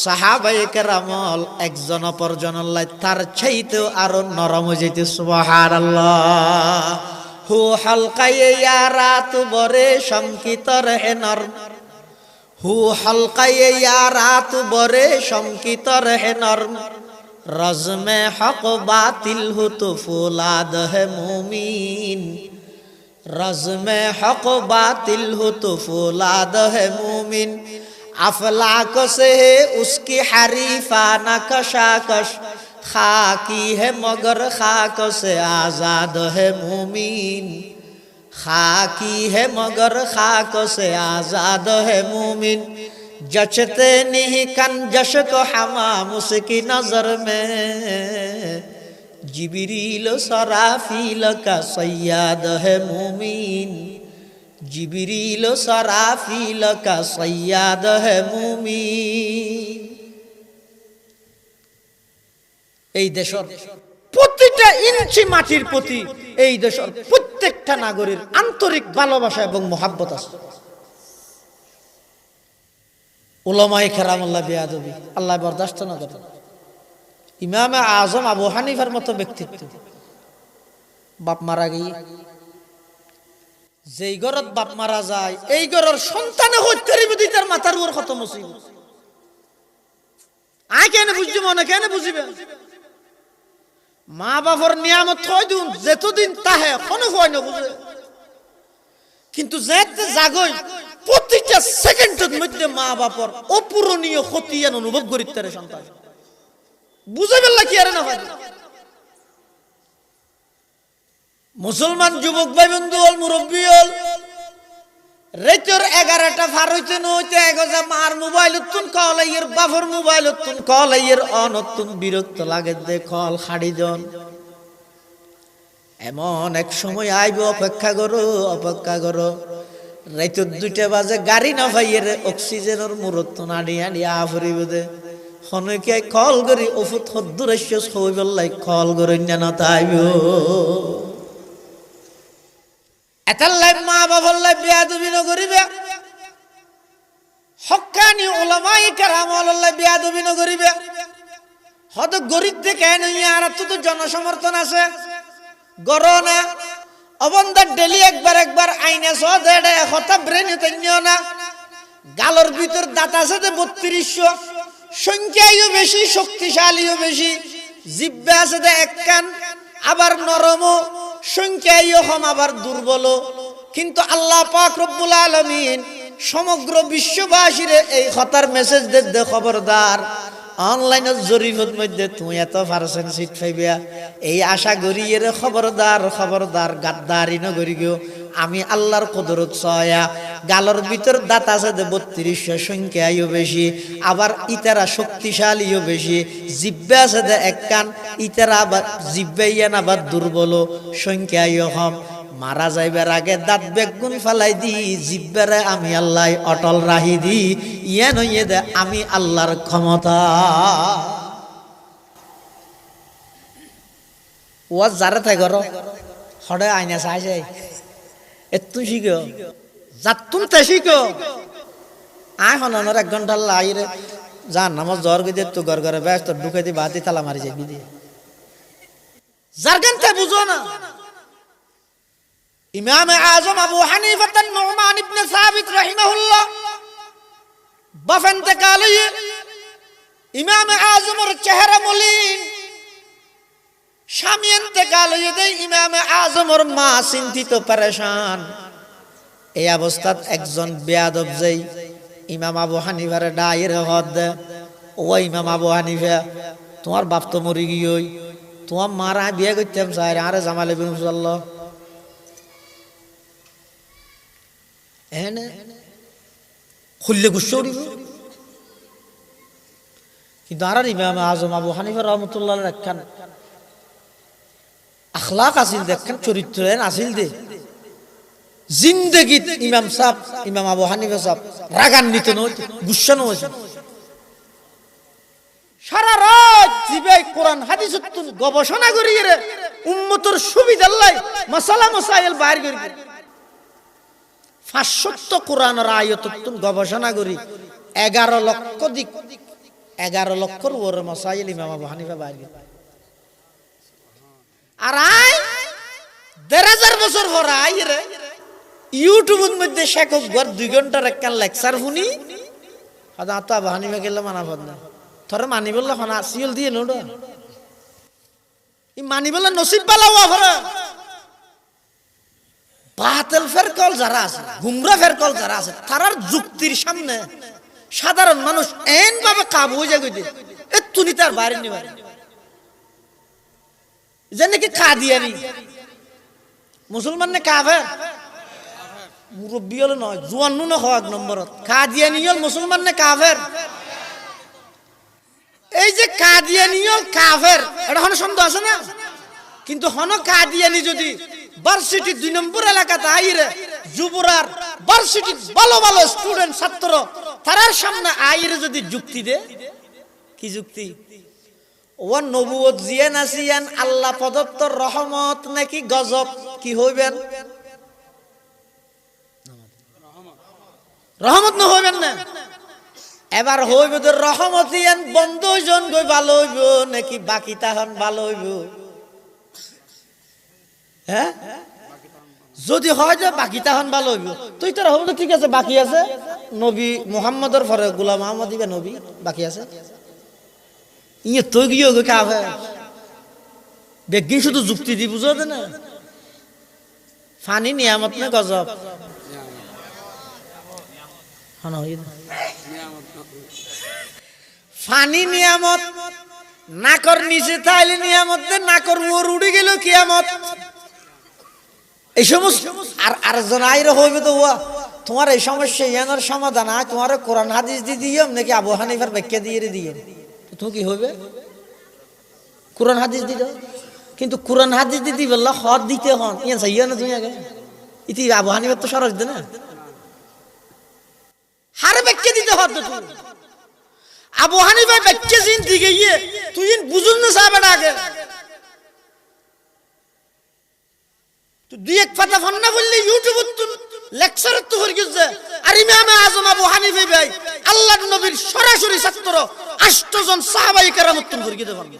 সাহাবায়ে কেরামল একজন অপরজনের লাই তার চাইতেও আরো নরম হয়ে যেতে সুবহানাল্লাহ হু হালকায়ে ইয়ারাত বরে সংকিতর হে নরম হু হালকায়ে ইয়ারাত বরে সংকিতর হে নরম রজমে হক বাতিল হু তো ফুলাদ হে মুমিন রজমে হক বাতিল হু তো ফুলাদ হে মুমিন अफलाक से उसकी हरीफाना कशाकश खाकी है मगर खाक से आजाद है मुमीन खाकी है मगर खाक से आजाद है मुमीन जचते नहीं कन जश को हमाम उसकी नजर में जिबरील सराफील का सैयाद है मुमीन जिबरील सराफील का सैयाद है मुमीन এই দেশের প্রতিটা ইঞ্চি মাটির প্রতি এই দেশের প্রত্যেকটা নাগরিক আন্তরিক ভালোবাসা এবং মহব্বত আছে উলামায়ে কেরামুল্লাহ বিয়াদবি আল্লাহ বরদাস্ত না করেন ইমামে আজম আবু হানিফার মতো ব্যক্তিত্ব বাপ মারা গিয়ে যেই ঘরত বাপ মারা যায় এই ঘরের সন্তানে হইতে দিতে তার মাথার উপর কত মুসিবত আয় কেন বুঝছি মনে কেন বুঝিবে মা বাবার নিয়ামত থই দিন যতদিন তাহে কোনো হয় না বুঝে কিন্তু যেতে জাগই প্রতিটা সেকেন্ডের মধ্যে মা বাবার অপূরণীয় ক্ষতি অনুভব করি তার সন্তান বুঝে ফেললা কি আর না হয় মুসলমান যুবক ভাই বন্ধু হল মুরব্বী হল রাতের 11টা পার হইতে নইতে এগোজা মার মোবাইল তুন কল এর বাফর মোবাইল তুন কল এর অনতুন বিরক্ত লাগে দে কল খাড়ি দন এমন এক সময় আইব অপেক্ষা করো রাতের 2টা বাজে গাড়ি না ভাইয়ের অক্সিজেনের মুরত নাড়ি আনি আফরিব দে হনকে কল করি ওফুত হদ্দুরেশ হইবল্লাই কল করে না তাইব এতাল্লাই মা বাবাল্লাই বেয়াদবি ন করিবে হক্কানি উলামায়ে কেরামুল্লাহ বেয়াদবি ন করিবে হদ গরিব দেখে নই আর তো জনসমর্থন আছে গরনা অবন্দার ডেলি একবার আইনে সদেড়ে হতা ব্রেন তন্যও না গালর ভিতর দাঁত আছে 3200 সংখ্যায়ও বেশি শক্তিশালীও বেশি জিহ্বা আছে এক কান আবার নরমও সংখ্যায়ও কম আবার দুর্বল কিন্তু আল্লাহ পাক রব্বুল আলামিন সমগ্র বিশ্ববাসীরে এই খতার মেসেজ দে খবরদার অনলাইনের জরিফের মধ্যে তুমি এত পারসেন্ট সিট পাইবা এই আশা করি এর খবরদার গাদ্দারি ন করি গো আমি আল্লাহর কুদরত সয়া গালর ভিতর দাঁত আছে 3200 সংখ্যায়ও বেশি আবার ইতারা শক্তিশালীও বেশি জিহ্বা আছে এক কান ইতারা আবার জিহ্বাইয়ান আবার দুর্বল সংখ্যায়ও কম মারা যাইবার আগে দাঁত বেগুন ফালাই দি, জিব্বারে আমি আল্লাহ অটল রাহি দি, ইয়ে নইয়ে দে আমি আল্লাহর ক্ষমতা। ওয়াজ যারে তাই করো হড়ে আইনা চাই যাই এত শিখো যাতুন তে শিখো। আয় হনর 1 ঘন্টা লাইরে যান নামাজ জ্বর গিয়ে তো ঘর ঘরে ব্যস্ত ঢুকে দি বাতি তালা মারি যাই বিদি জারগান তে বুঝো না। ইমাম আজম আবু হানিফা নুমান ইবনে সাবিত রাহিমাহুল্লাহ বাফেন্তে কালিয়ে ইমাম আজমের চেহারা মলিন, স্বামী ইন্তেকাল হয়ে দেয়, ইমাম আজমের মা চিন্তিত পেরেশান। এই অবস্থাত একজন বেয়াদব যাই ইমাম আবু হানিফারে ডায়ের হদ দে, ও ইমাম আবু হানিফা তোমার বাপ তো মরি গিয়ে তোমার মারা বিয়ে করতাম চাই আরে জামাল ইবনে মুসাল্লাহ এনে খুললে গুসা উড়িব। কিন্তু আর ইমাম আজম আবু হানিফা রহমতুল্লাহ একখান আখলাক আসিল দেখেন, চরিত্র আসিল দে জিন্দগিত ইমাম সাহেব ইমাম আবু হানিফা সাহেব রাগান্বিত নয়, গুসা নয়। সারা রাত জিবে কোরআন হাদিস গবেষণা করি রে উম্মতের সুবিধার লাই মাসালা মাসাইল বাইর করি 500 কোরআনের আয়াত গবেষণা করি 11 লক্ষ দিক 11 লক্ষর ওর মাসাইল ইমাম আবু হানিফা বাইর করি। আর আই 1000 বছর পর আই রে ইউটিউবের মধ্যে শেখক ঘর 2 ঘন্টার একটা লেকচার শুনি আদা তো আবু হানিফা গেলে মানাফত না তোরে মানি বললে হনা সিল দিয়ে নোড ই মানি বললে নসিব বালাও আফরা বাতিল ফেরকল যারা আছে গুমরা ফেরকল যারা আছে তারার যুক্তির সামনে সাধারণ মানুষ এন ভাবে কাবু হয়ে যায় কইতে এ তুনি তার বাইরে নি বাইরে জানে কি কাদিয়ানি মুসলমান নে কাফের মুরব্বি হলো নয় জোয়ান নো হয় 1 নম্বরত কাদিয়ানি হল মুসলমান নে কাফের। এই যে কাদিয়ানি হল কাফের এটা হন সন্দেহ আছে না, কিন্তু হন কাদিয়ানি যদি ভার্সিটি 2 নম্বর এলাকাতে আইরে যুবরার ভার্সিটি ভালো ভালো স্টুডেন্ট ছাত্র তারার সামনে আইরে যদি যুক্তি দে কি যুক্তি ও নবুয়ত জিয়ান আসিয়ান আল্লাহ প্রদত্ত রহমত নাকি গজব কি হইবেন রহমত না হইবেন না এবার হইবে তো রহমত ইয়ান বন্ধ জন গই ভালো হইব নাকি বাকি তাহন ভালো হইব। হ্যাঁ যদি হয় যে বাকি তাহন ভালো হইব তুই তোর হইব ঠিক আছে বাকি আছে নবী মুহাম্মদের পরে গোলাম আহমদ ইবে নবী বাকি আছে ইয়ে তো গিয়ে কাফে বেগিন শুধু যুক্তি দি বুঝো না ফানি নিয়ামত না গজব ফানি নিয়ামত নাকর নিচে তাইলে নিয়ামত দে নাকর মোর উড়ে গেল কিয়ামত এই সমস্ত আর জন আইরে হইবে তো ওয়া তোমার এই সমস্যা ইয়ানোর সমাধান আয় তোমার কোরআন হাদিস দি দিয়ম নাকি আবু হানিফার ব্যাখ্যা দিয়ে দিয়ম তুমি কি হবে কোরআন হাদিস দি দাও কিন্তু কোরআন হাদিস দিদি বললা হদ দিতে হন ইয়ান সাইয়া না তুমি আগে ইতি আবু হানিফার তো সরজ দে না হার ব্যাখ্যা দিতে হদ তুমি আবু হানিফা ব্যাখ্যা জিন দিকে গিয়ে তুই বুঝুন না সাহেব আগে তো দুই এক পাতা ফন্না বললে ইউটিউব লেকচার তো হয়ে গেছে। আর ইমাম আজম আবু হানিফা ভাই আল্লাহর নবীর সরাসরি ছাত্র 8 জন সাহাবায়ে কেরামত তুম করে দিতে পারবে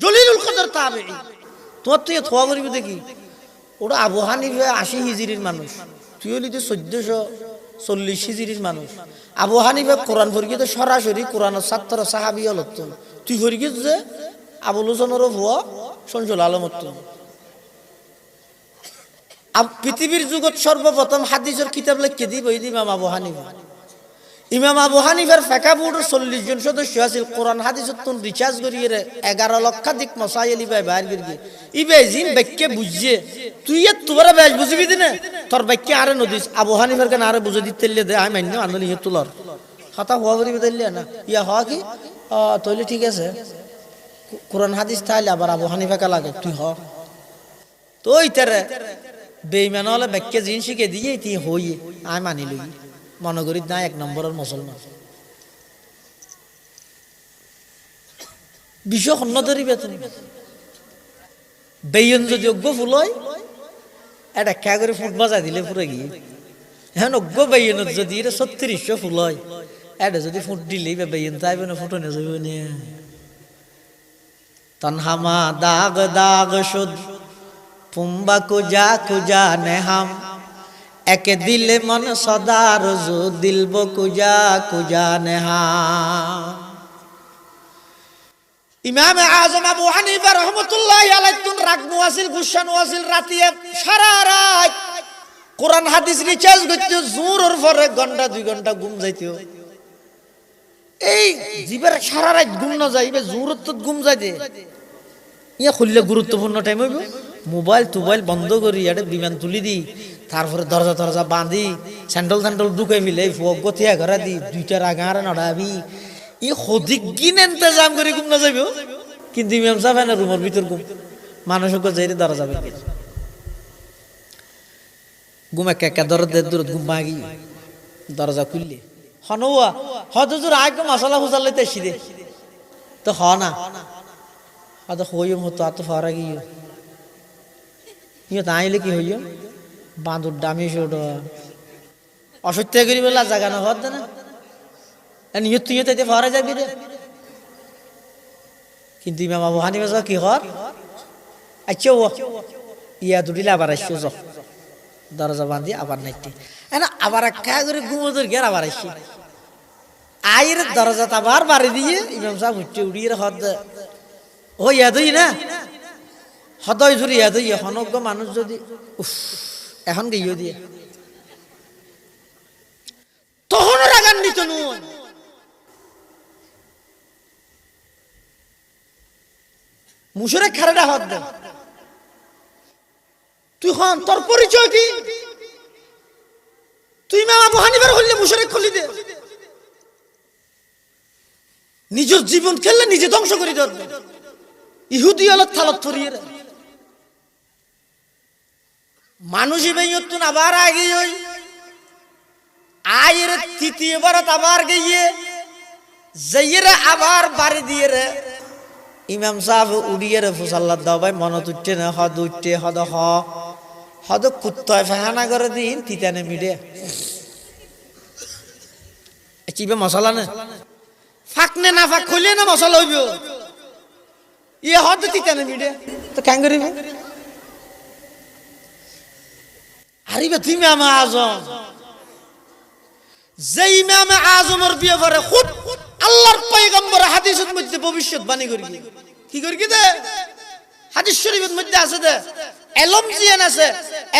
জলিলুল কদর তাবেঈ তোর তুই থোয়া বলবি দেখি ওটা আবু হানিফা 80 হিজরির মানুষ তুই হলি তো 1440 হিজরির মানুষ। আবু হানিফা কোরআন পড়িয়ে তো সরাসরি কোরআনের ছাত্র সাহাবী হল তুই পড়িয়ে যে আবুল হোসেনের ভুয়া সঞ্জুল আলমত পৃথিবীর যুগত সর্বপ্রথম হাদিসের কিতাব লিখে দিব ইমাম আবু হানিফা। ইমাম আবু হানিফার ফেকা বোর্ডের 40 জন সদস্য আছিল কোরআন হাদিসের তুন রিচার্জ করিয়ে 11 লক্ষাধিক মাসাইল ইবাই বাইর করিয়ে ইবে জিন ব্যাখ্যা বুঝছে তুই তোরা বেশ বুঝবি দিনে তোর ব্যাখ্যা আরে নদিস আবু হানিফার কেন আরে বুঝে দিতে দে আমি মান্য আনলি হে তুলার কথা হওয়া করিবে দিলে না ইয়া হওয়া কি তইলে ঠিক আছে কোরআন হাদিস তাইলে আবার আবু হানিফাকে লাগে তুই হ তো ওইটারে বেঈমান হলে ব্যাখ্যা জিন শিখে দিয়ে তি হই আমি মানি লই মনে করি না 1 নম্বরের মুসলমান বিশ্ব খন্নদরি বেতন বেইন যদি অজ্ঞ ফুল হয় এটা কে করে ফুট বাজা দিলে পুরে গিয়ে এখন অজ্ঞ বেইন যদি এটা 3600 ফুল হয় এটা যদি ফুট দিলেই বেইন তাইবে না ফুটনে যাইবে না তনহামা দাগ দাগ শুদ পুম্বা কুজা কুজা নেহাম এক দিলে মন সদা রজু দিলব কুজা কুজা নেহাম ইমাম আজম আবু হানিফা রাহমাতুল্লাহি আলাইহি তুন রাগমু আসিল গুসানু আসিল রাতিয়া সারা রাত কোরআন হাদিস রিচার্জ করতে জোরের পরে ঘন্টা 2 ঘন্টা ঘুম যাইতো এই জিবার সারা রাত ঘুম না যাইবে জোরের তো ঘুম যাইতে ইয়া খুললে গুরুত্বপূর্ণ টাইম হইব মোবাইল বন্ধ করি এটা বিমান তুলি দি তারপরে দরজা বাঁধি স্যান্ডেল ঢুকে ফেলে গতিয়া ঘরা দি 2টার আগে আর নড়াবি ই হদিক গিন ইন্তজাম করে ঘুম না যাইব কিন্তু ইমাম সাহেব না রুমের ভিতর ঘুম মানুষকে যাইতে দরজা বের করে ঘুম একা দূর ঘুম ভাগি দরজা খুললে হনওয়া হদজুর আগে মশলা হুসালাইতে আসি তো হ না আদ হইম হতো আত ফারা গিয়ে ইয়ে তাইলে কি হইম বাঁদুর ডামি ছোট অসত্য করি বলে জাগানো হত না নিয়ত তুই তাইতে ফারা যাবি রে কিন্তু ইমাম আবু হানিফা কি হর আচ্ছা ও ইয়া দুটিলে আবার আসছো য দরজা বাঁধি আবার নাইতে এনা আবার একা করে ঘুমোদর গের আবার আসছি আয়ের দরজা আবার বাড়ি দিয়ে ইমাম সাহেব উঠিয়ে হদ ও ইয়াদই না হদয় জুড়ি ইয়াদই হনজ্ঞ মানুষ যদি এখন গিয়ে দিয়ে তখন রাগান্বিত নুন মুশরে খারাটা হদ দে তুই হন তোর পরিচয় কি তুই ইমাম আবু হানিফার হইলে মুশরে খুলি দে নিজের জীবন খেললে নিজে ধ্বংস করে ধরবে ইহুদি আলত থালত ফরিয়ে মানুষই বেয়তুন আবার আগে ওই আয়ের তৃতীয়বার আবার গিয়ে যাইরে আবার বাড়ি দিয়ে রে ইমাম সাহেব উড়িয়ে রে ফুসাল্লাহ দাও ভাই মনত উঠছে না হদ উঠতে হদ কুত্তায় ফাহানা করে দিন তিতানে মিডে চিবে মশলা না ফাঁকনে না ফাঁক খুলে না মশলা হইব ইয়ে হদ তিতানে মিডে তো কেন করিব আরিবে তুই ইমাম আজম যে ইমাম আজমের ব্যাপারে খুদ আল্লাহর পয়গম্বর হাদিসের মধ্যে ভবিষ্যৎবাণী করি কি করি দে হাদিস শরীফের মধ্যে আছে দে এলম জিয়ান আছে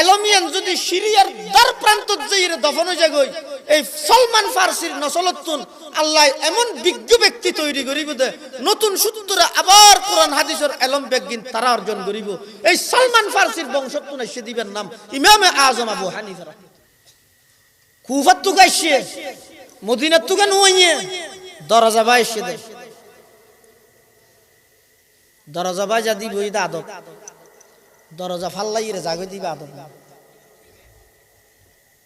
এলমিয়ান যদি সিরিয়ার দ্বার প্রান্ত যাইরে দফন হয়ে যাগই এই সলমান ফারসির নসলতুন আল্লাহ এমন বিজ্ঞ ব্যক্তি তৈরি করিব দে নতুন সূত্রে আবার কোরআন হাদিসের এলম বিজ্ঞান তারা অর্জন করিব এই সলমান ফারসির বংশোত্তর এসে দিবেন নাম ইমাম আজম আবু হানিফা কুফাত তো গাইছে মদিনাত তো কেন হইয়ে দরজা বাই এসে দে দরজা বাই যা দিব এটা আদব দরজা ফাল্লাই রে জাগে দিবা আদব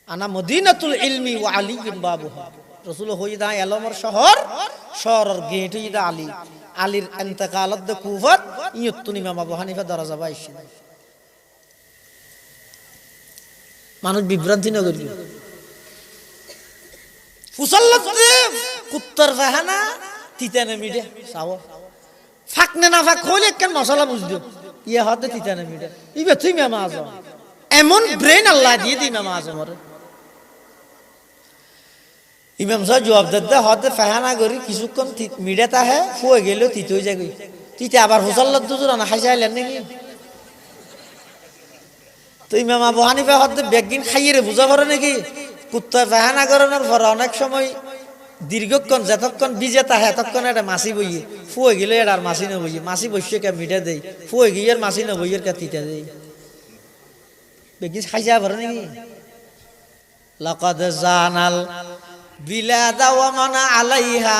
আনা মদিনাতুল ইলমি ওয়া আলিয়ুন বাবুহা রাসূল হইদা এলমের শহরের গেট হইদা আলীর ইন্তেকালত দে কুফাত ইয়তুন ইমাম আবু হানিফা দরজা বাই এসে মানুষ বিভ্রান্তি না করিবে ফুসাল্লাত কুত্তার ফাহানা তিতানে মিডে সাও ফাকনে না ফাক হইলে কেন মশলা বুঝছো ইয়া হতে তিতানে মিডে ইবে তুই ইমাম আজম এমন ব্রেন আল্লাহ দিয়ে দি ইমাম আজমের ইমাম সাহেব জবাব দিতে হতে ফাহানা করি কিছুক্ষণ মিডে তাহে ফুয়ে গেল তিত হয়ে যাগই তিতে আবার ফুসাল্লাত দুজুর না খাইছাইলেন নাকি তো ইমাম আবু হানিফা হতে বেগিন খাইয়ে বুঝা পারে নাকি কুত্তা ফাহানা করানোর পর অনেক সময় দীর্ঘক্ষণ যতক্ষণ বিজে তাহে এতক্ষণ এটা মাছি বইয়ে ফুয়ে গেলে এটা আর মাছি না বইয়ে মাছি বসে কে মিঠে দেয় ফুয়ে গিয়ে আর মাছি না বইয়ের কে তিতা দেয় বেগিন খাইছা পারে নাকি লাকাদ জানাল বিলাদা ওয়া মান আলাইহা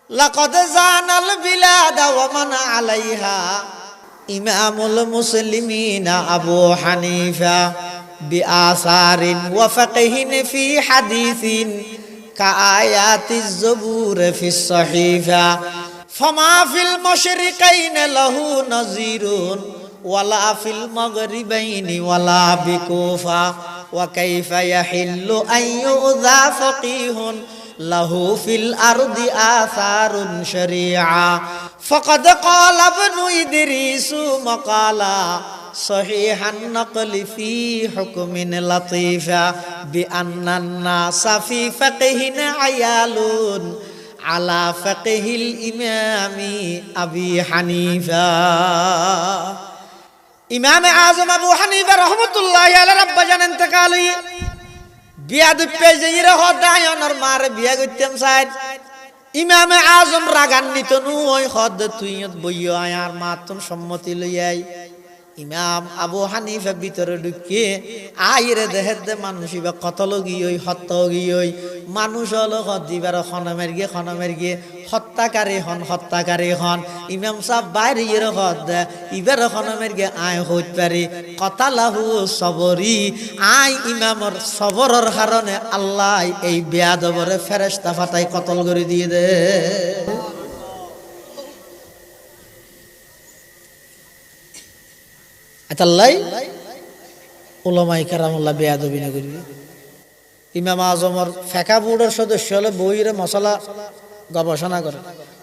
লাকাদ জানাল বিলাদা ওয়া মান আলাইহা ইমামুল মুসলিমিন আবু হানিফা বিআসারিন ওয়া ফাকহিন ফি হাদিসিন কাআয়াতিজ জুবুর ফিস সহিফা ফামা ফিল মাশরিকাইন লাহু নাযিরুন ওয়ালা ফিল মাগরিবাইনি ওয়ালা বিকুফা ওয়া কাইফা ইয়াহিল্লু আন ইউযা ফাকিহুন লাহু ফিল আরদি আসারুন শরীআ ফাকাদ ক্বালা ইবনু ইদরিস মাকালা সহিহান নকলি ফি হুকমিন লতীফা বিআন্নান নাসা ফি ফাকহিন আয়ালুন আলা ফাকহিল ইমামি আবি হানিফা। ইমাম আযম আবু হানিফা রাহমাতুল্লাহি আলাইহি আব্বাজান ইন্তেকাল হই বিয়া দুপে যাইরা হদায়নর মার বিয়া গইতেম সাইদ ইমাম আযম রাগান্বিত নু ওই হদ তুইয়ত বইয় আয়ার মাতন সম্মতি লইয়াই ইমাম আবু হানিফা ভিতরে ঢুকে আইরে দেহে মানুষিবা কতল গিয়ে হত্য গিয়ে মানুষ হলো দিবার খনমের গিয়ে হত্যাকারী হন ইমাম সাহেব বাইরে হদ ইবার খনমের গিয়ে আয় হইতে পারে কতালাহু সবরি আই ইমামর সবরের কারণে আল্লাহ এই বেয়াদবরে ফেরেশতা ফাটাই কতল করে দিয়ে দে। আতাল্লাই উলামায়ে কেরামুল্লাহ বেয়াদবি না করবি। ইমাম আজমর ফেকা বোর্ডের সদস্য হলে বইরে মশলা গবেষণা করে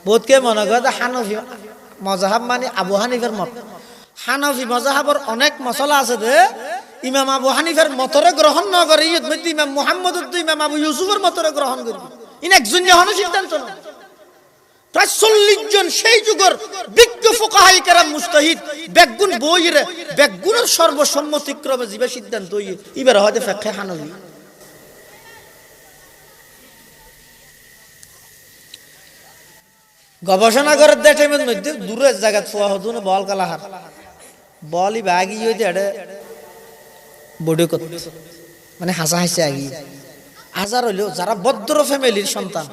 বোধকে মনে করে হানফি মজাহাব মানে আবু হানিফার মত। হানফি মজাহাবর অনেক মশলা আছে যে ইমাম আবু হানিফার মতরে গ্রহণ না করে ইমাম মুহাম্মদ ইমাম আবু ইউসুফের মতরে গ্রহণ করবি। ইন একজন হন সিদ্ধান্ত না প্রায় 40 জন সেই যুগের বিজ্ঞ ফুকাহায়ে কেরাম মুজতাহিদ বেগুন বইরে বেগুনের সর্বসম্মতিক্রমে জিবে সিদ্ধান্ত হই এবারে হয়তো ফিকহে হানফি। গবেষণা করে দেটের মধ্যে দূরের জায়গা ফুয়া হতো না বল কালাহার বলই বাগি হইতে এটা বডি কত মানে হাসা হাসি আগি হাজার হইলেও যারা ভদ্র ফ্যামিলির সন্তান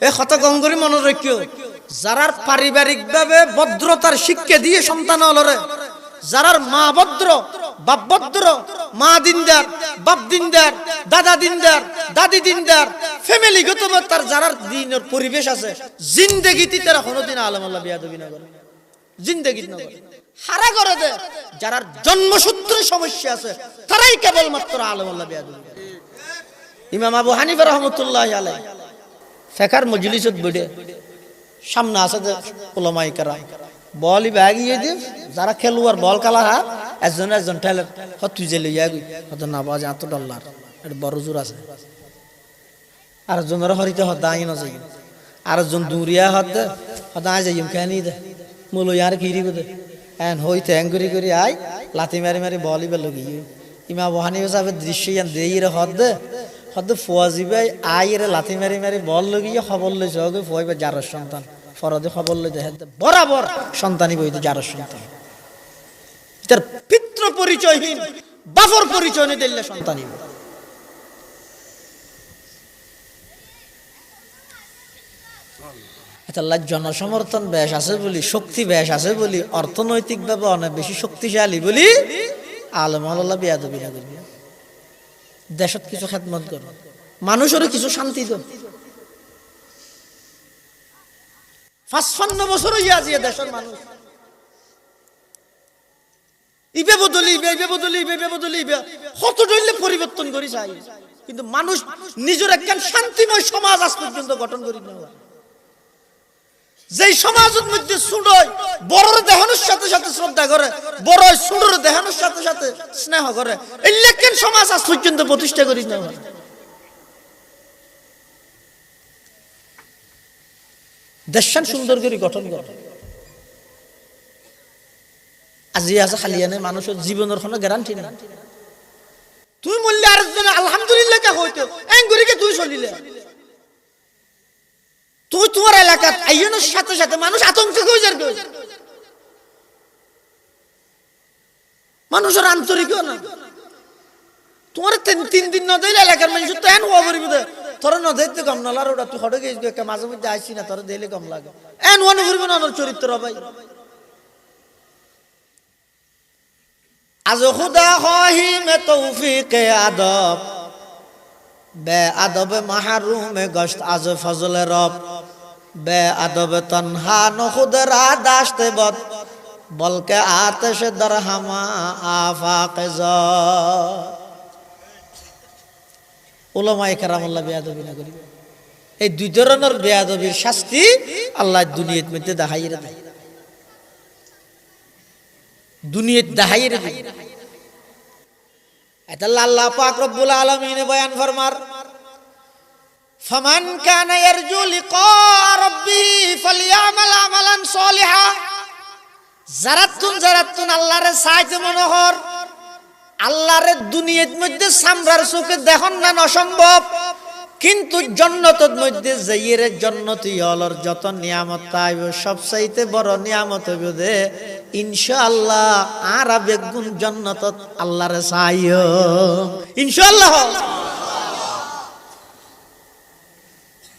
এই কথা গঙ্গরি মনে রাখিও যারার পারিবারিক ভাবে ভদ্রতার শিক্ষা দিয়ে সন্তান হলরে যারার মা ভদ্র বাপ ভদ্র মা দিনদার বাপ দিনদার দাদা দিনদার দাদি দিনদার ফ্যামিলিগত তার যারার দিনের পরিবেশ আছে জিন্দেগিতে তারা কোনোদিন আলেম আল্লাহ বেয়াদবি না করে জিন্দেগি না করে হারা করে দে যারার জন্মসূত্রে সমস্যা আছে তারাই কেবলমাত্র আলেম আল্লাহ বেয়াদবি। ইমাম আবু হানিফা রাহমাতুল্লাহি আলাইহি ফেকার মজলিসত বডে সামনে আছে যে উলামায়ে কেরাম বলই বাগিয়ে দে যারা খেলোয়ার বল কালাহার একজন ঠেলে তুই যে লইয়া গই হত না বাজ এত ডলার এটা বড় জোর আছে আর জনের হরিতে হদাই না যাই আর জন দুরিয়া হদাই যাইম কেনি দে মুলো ইয়ার কিরি গদে এন হইতে এঙ্গুরি করি আই লাতি মারি মারি বলই বেল গই ইমাম আবু হানিফা সাহেব দৃশ্য ইয়ান দেইরে হদ ফুয়াজি ভাই আইরে লাথি মারি মারি বল লগিয়ে খবর লই যাওগে ফুয়াইবা যার সন্তান ফরদে খবর লই দেখে বরাবর সন্তানই বইতে যার সন্তান তার পিতৃ পরিচয়হীন বাফর পরিচয় নে দিলে সন্তানই আল্লাহ জনসমর্থন বেশ আছে বলি শক্তি বেশ আছে বলি অর্থনৈতিক ভাবে অনেক বেশি শক্তিশালী বলি আলেম আল্লাহ বেয়াদবি না করবি দেশত কিছু খেদমত কর মানুষেরও কিছু শান্তি দাও 55 বছর হইয়া আছে দেশের মানুষ ইবে বদলি কত দইলে পরিবর্তন করি চাই কিন্তু মানুষ নিজের একখান শান্তিময় সমাজ আজ পর্যন্ত গঠন করি না। যেই সমাজের মধ্যে সুড়ই বড়র দেহানোর সাথে সাথে শ্রদ্ধা করে বড় সুড়র দেহানোর সাথে সাথে স্নেহ করে এই লেখেন সমাজ আজ পর্যন্ত প্রতিষ্ঠা করি না। দেশান সুন্দর করে গঠন করে আজি আছে খালিয়ানে মানুষের জীবনের কোনো গ্যারান্টি না। তুই মূল্য আরেকজন আলহামদুলিল্লাহ কে হইতো এঙ্গুরিকে তুই চলিলে তুই তোমার এলাকাত আইনের সাথে সাথে মানুষ আতঙ্কে হয়ে যাবে মানুষের আন্তরিক না তোমার 3 দিন না দিলে এলাকার মানুষ তো এন হওয়া পড়বে তোর না দেখতে কম না লার ওটা তুই হটে গিয়ে মাঝে মধ্যে আইসি না তোর দিলে কম লাগে এন ওয়ান করবে না চরিত্র ভাই আজ খুদা খাহি মে তৌফিকে আদব, বে আদবে মাহরুমে গশত আজ ফজলে রব, বে আদবে তনহা নখুদরা দাশতে বদ, বলকে আতশ দরহামা আফাকে জদ। উলামায়ে কেরামুল্লাহ বেয়াদবি না করিবে। এই দুই ধরনের বেয়াদবির শাস্তি আল্লাহ দুনিয়ার মধ্যে দেখাইয়ে দেয়, দুনিয়ার দেখাইয়ে দেয়। এটা আল্লাহ পাক রব্বুল আলামিন বয়ান ফরমার, ফামান কানা ইয়ারজু লিকা রাব্বিহি ফালইআমাল আমালান সলিহা। যারাতুন আল্লাহরে চাইতে মনোহর, আল্লাহরে দুনিয়ার মধ্যে সামরার চোখে দেখুন না অসম্ভব, কিন্তু জান্নাতের মধ্যে যাইয়ের জান্নাতি হলর যত নিয়ামত পাইব সবচাইতে বড় নিয়ামত হইব দে ইনশাআল্লাহ আর বেগুন জান্নাতত আল্লাহরে চাইও ইনশাআল্লাহ।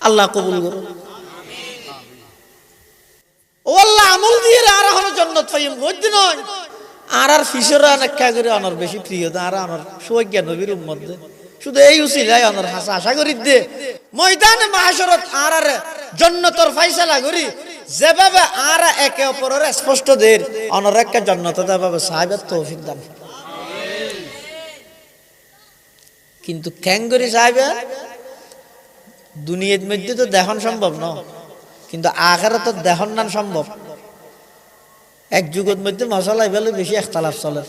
আল্লাহ কবুল করুন। ও আল্লাহ আমল দিয়ে আর হলো জান্নাত পাইম মধ্যে নয় আর ফিসরা নাক্কা করে অনর বেশি প্রিয় আর অনর সৌজ্ঞ নবীর উম্মত দে শুধু এই উসিলায় অনর হাসা আশা করি দে ময়দানে মাহশরত আর জান্নাতের ফয়সালা করি যেভাবে আর একে অপরের স্পষ্ট দের অনর একটা জান্নাত দেভাবে সাহেবের তৌফিক দান। কিন্তু ক্যাঙ্গরি সাহেবে দুনিয়ার মধ্যে তো দেখন সম্ভব না, কিন্তু আখিরাত তো দেখন না সম্ভব। এক যুগের মধ্যে মশলা এবেলে বেশি একতলাফ চলে।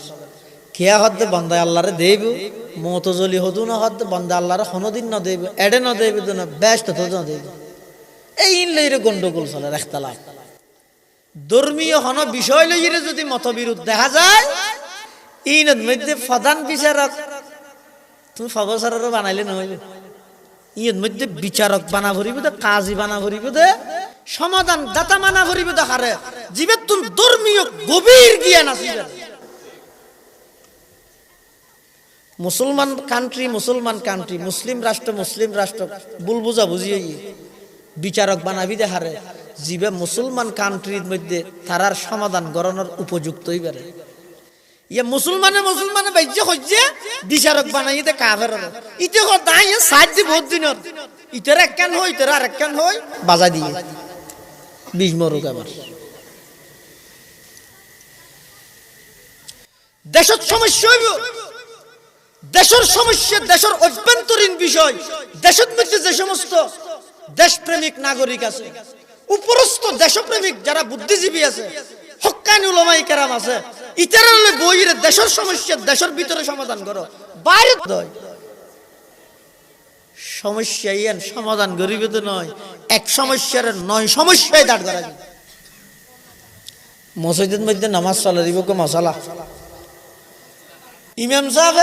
খেয়া হতে বন্দায় আল্লাহরে দেব, মতজলি হদু না হতে বন্দা আল্লাহরে কোনোদিন না দেব, এডে না দেব না ব্যস্ত তো না দেব। এই লইরে গন্ডগোল চলে একতলাফ। ধর্মীয় হন বিষয় লইরে যদি মতবিরোধ দেখা যায়, ইনের মধ্যে প্রধান বিচারক তুমি ফগসারেরও বানাইলে নহইবে, ইয়ের মধ্যে বিচারক বানা ভরিব দে, কাজী বানা ভরিব দে, সমাধান দাতা মানা ভরিব দে। হারে জীবে তুমি ধর্মীয় গভীর জ্ঞান আছে। মুসলমান কান্ট্রি মুসলিম রাষ্ট্র ভুল বুঝা বুঝিয়ে বিচারক বানাবি দে। হারে জীবে মুসলমান কান্ট্রির মধ্যে তারার সমাধান গড়ানোর উপযুক্ত হইবারে ইয়ে মুসলমানে বাইজ্য হইছে বিচারক বানাই দে কাফের ইতে দাই সাহায্য বহুত দিনের ইতার একখান হই ইতার আর একখান হই বাজা দিয়ে বিষ মরুক। আবার দেশের সমস্যা হইব, দেশের সমস্যা দেশের অভ্যন্তরীণ বিষয়, দেশের মধ্যে যে সমস্ত দেশপ্রেমিক নাগরিক আছে, উপরস্থ দেশপ্রেমিক যারা বুদ্ধিজীবী আছে, হক্কানি উলামায়ে কেরাম আছে, ইতারা বইরে দেশের সমস্যা দেশের ভিতরে সমাধান করো, বাইরে সমস্যা ইয়ান সমাধান গরিব তো নয়, এক সমস্যার 9 সমস্যায় দাঁড় করা যায়। মসজিদের মধ্যে নামাজ চলে দিব কো মশালা ইমাম সাহেব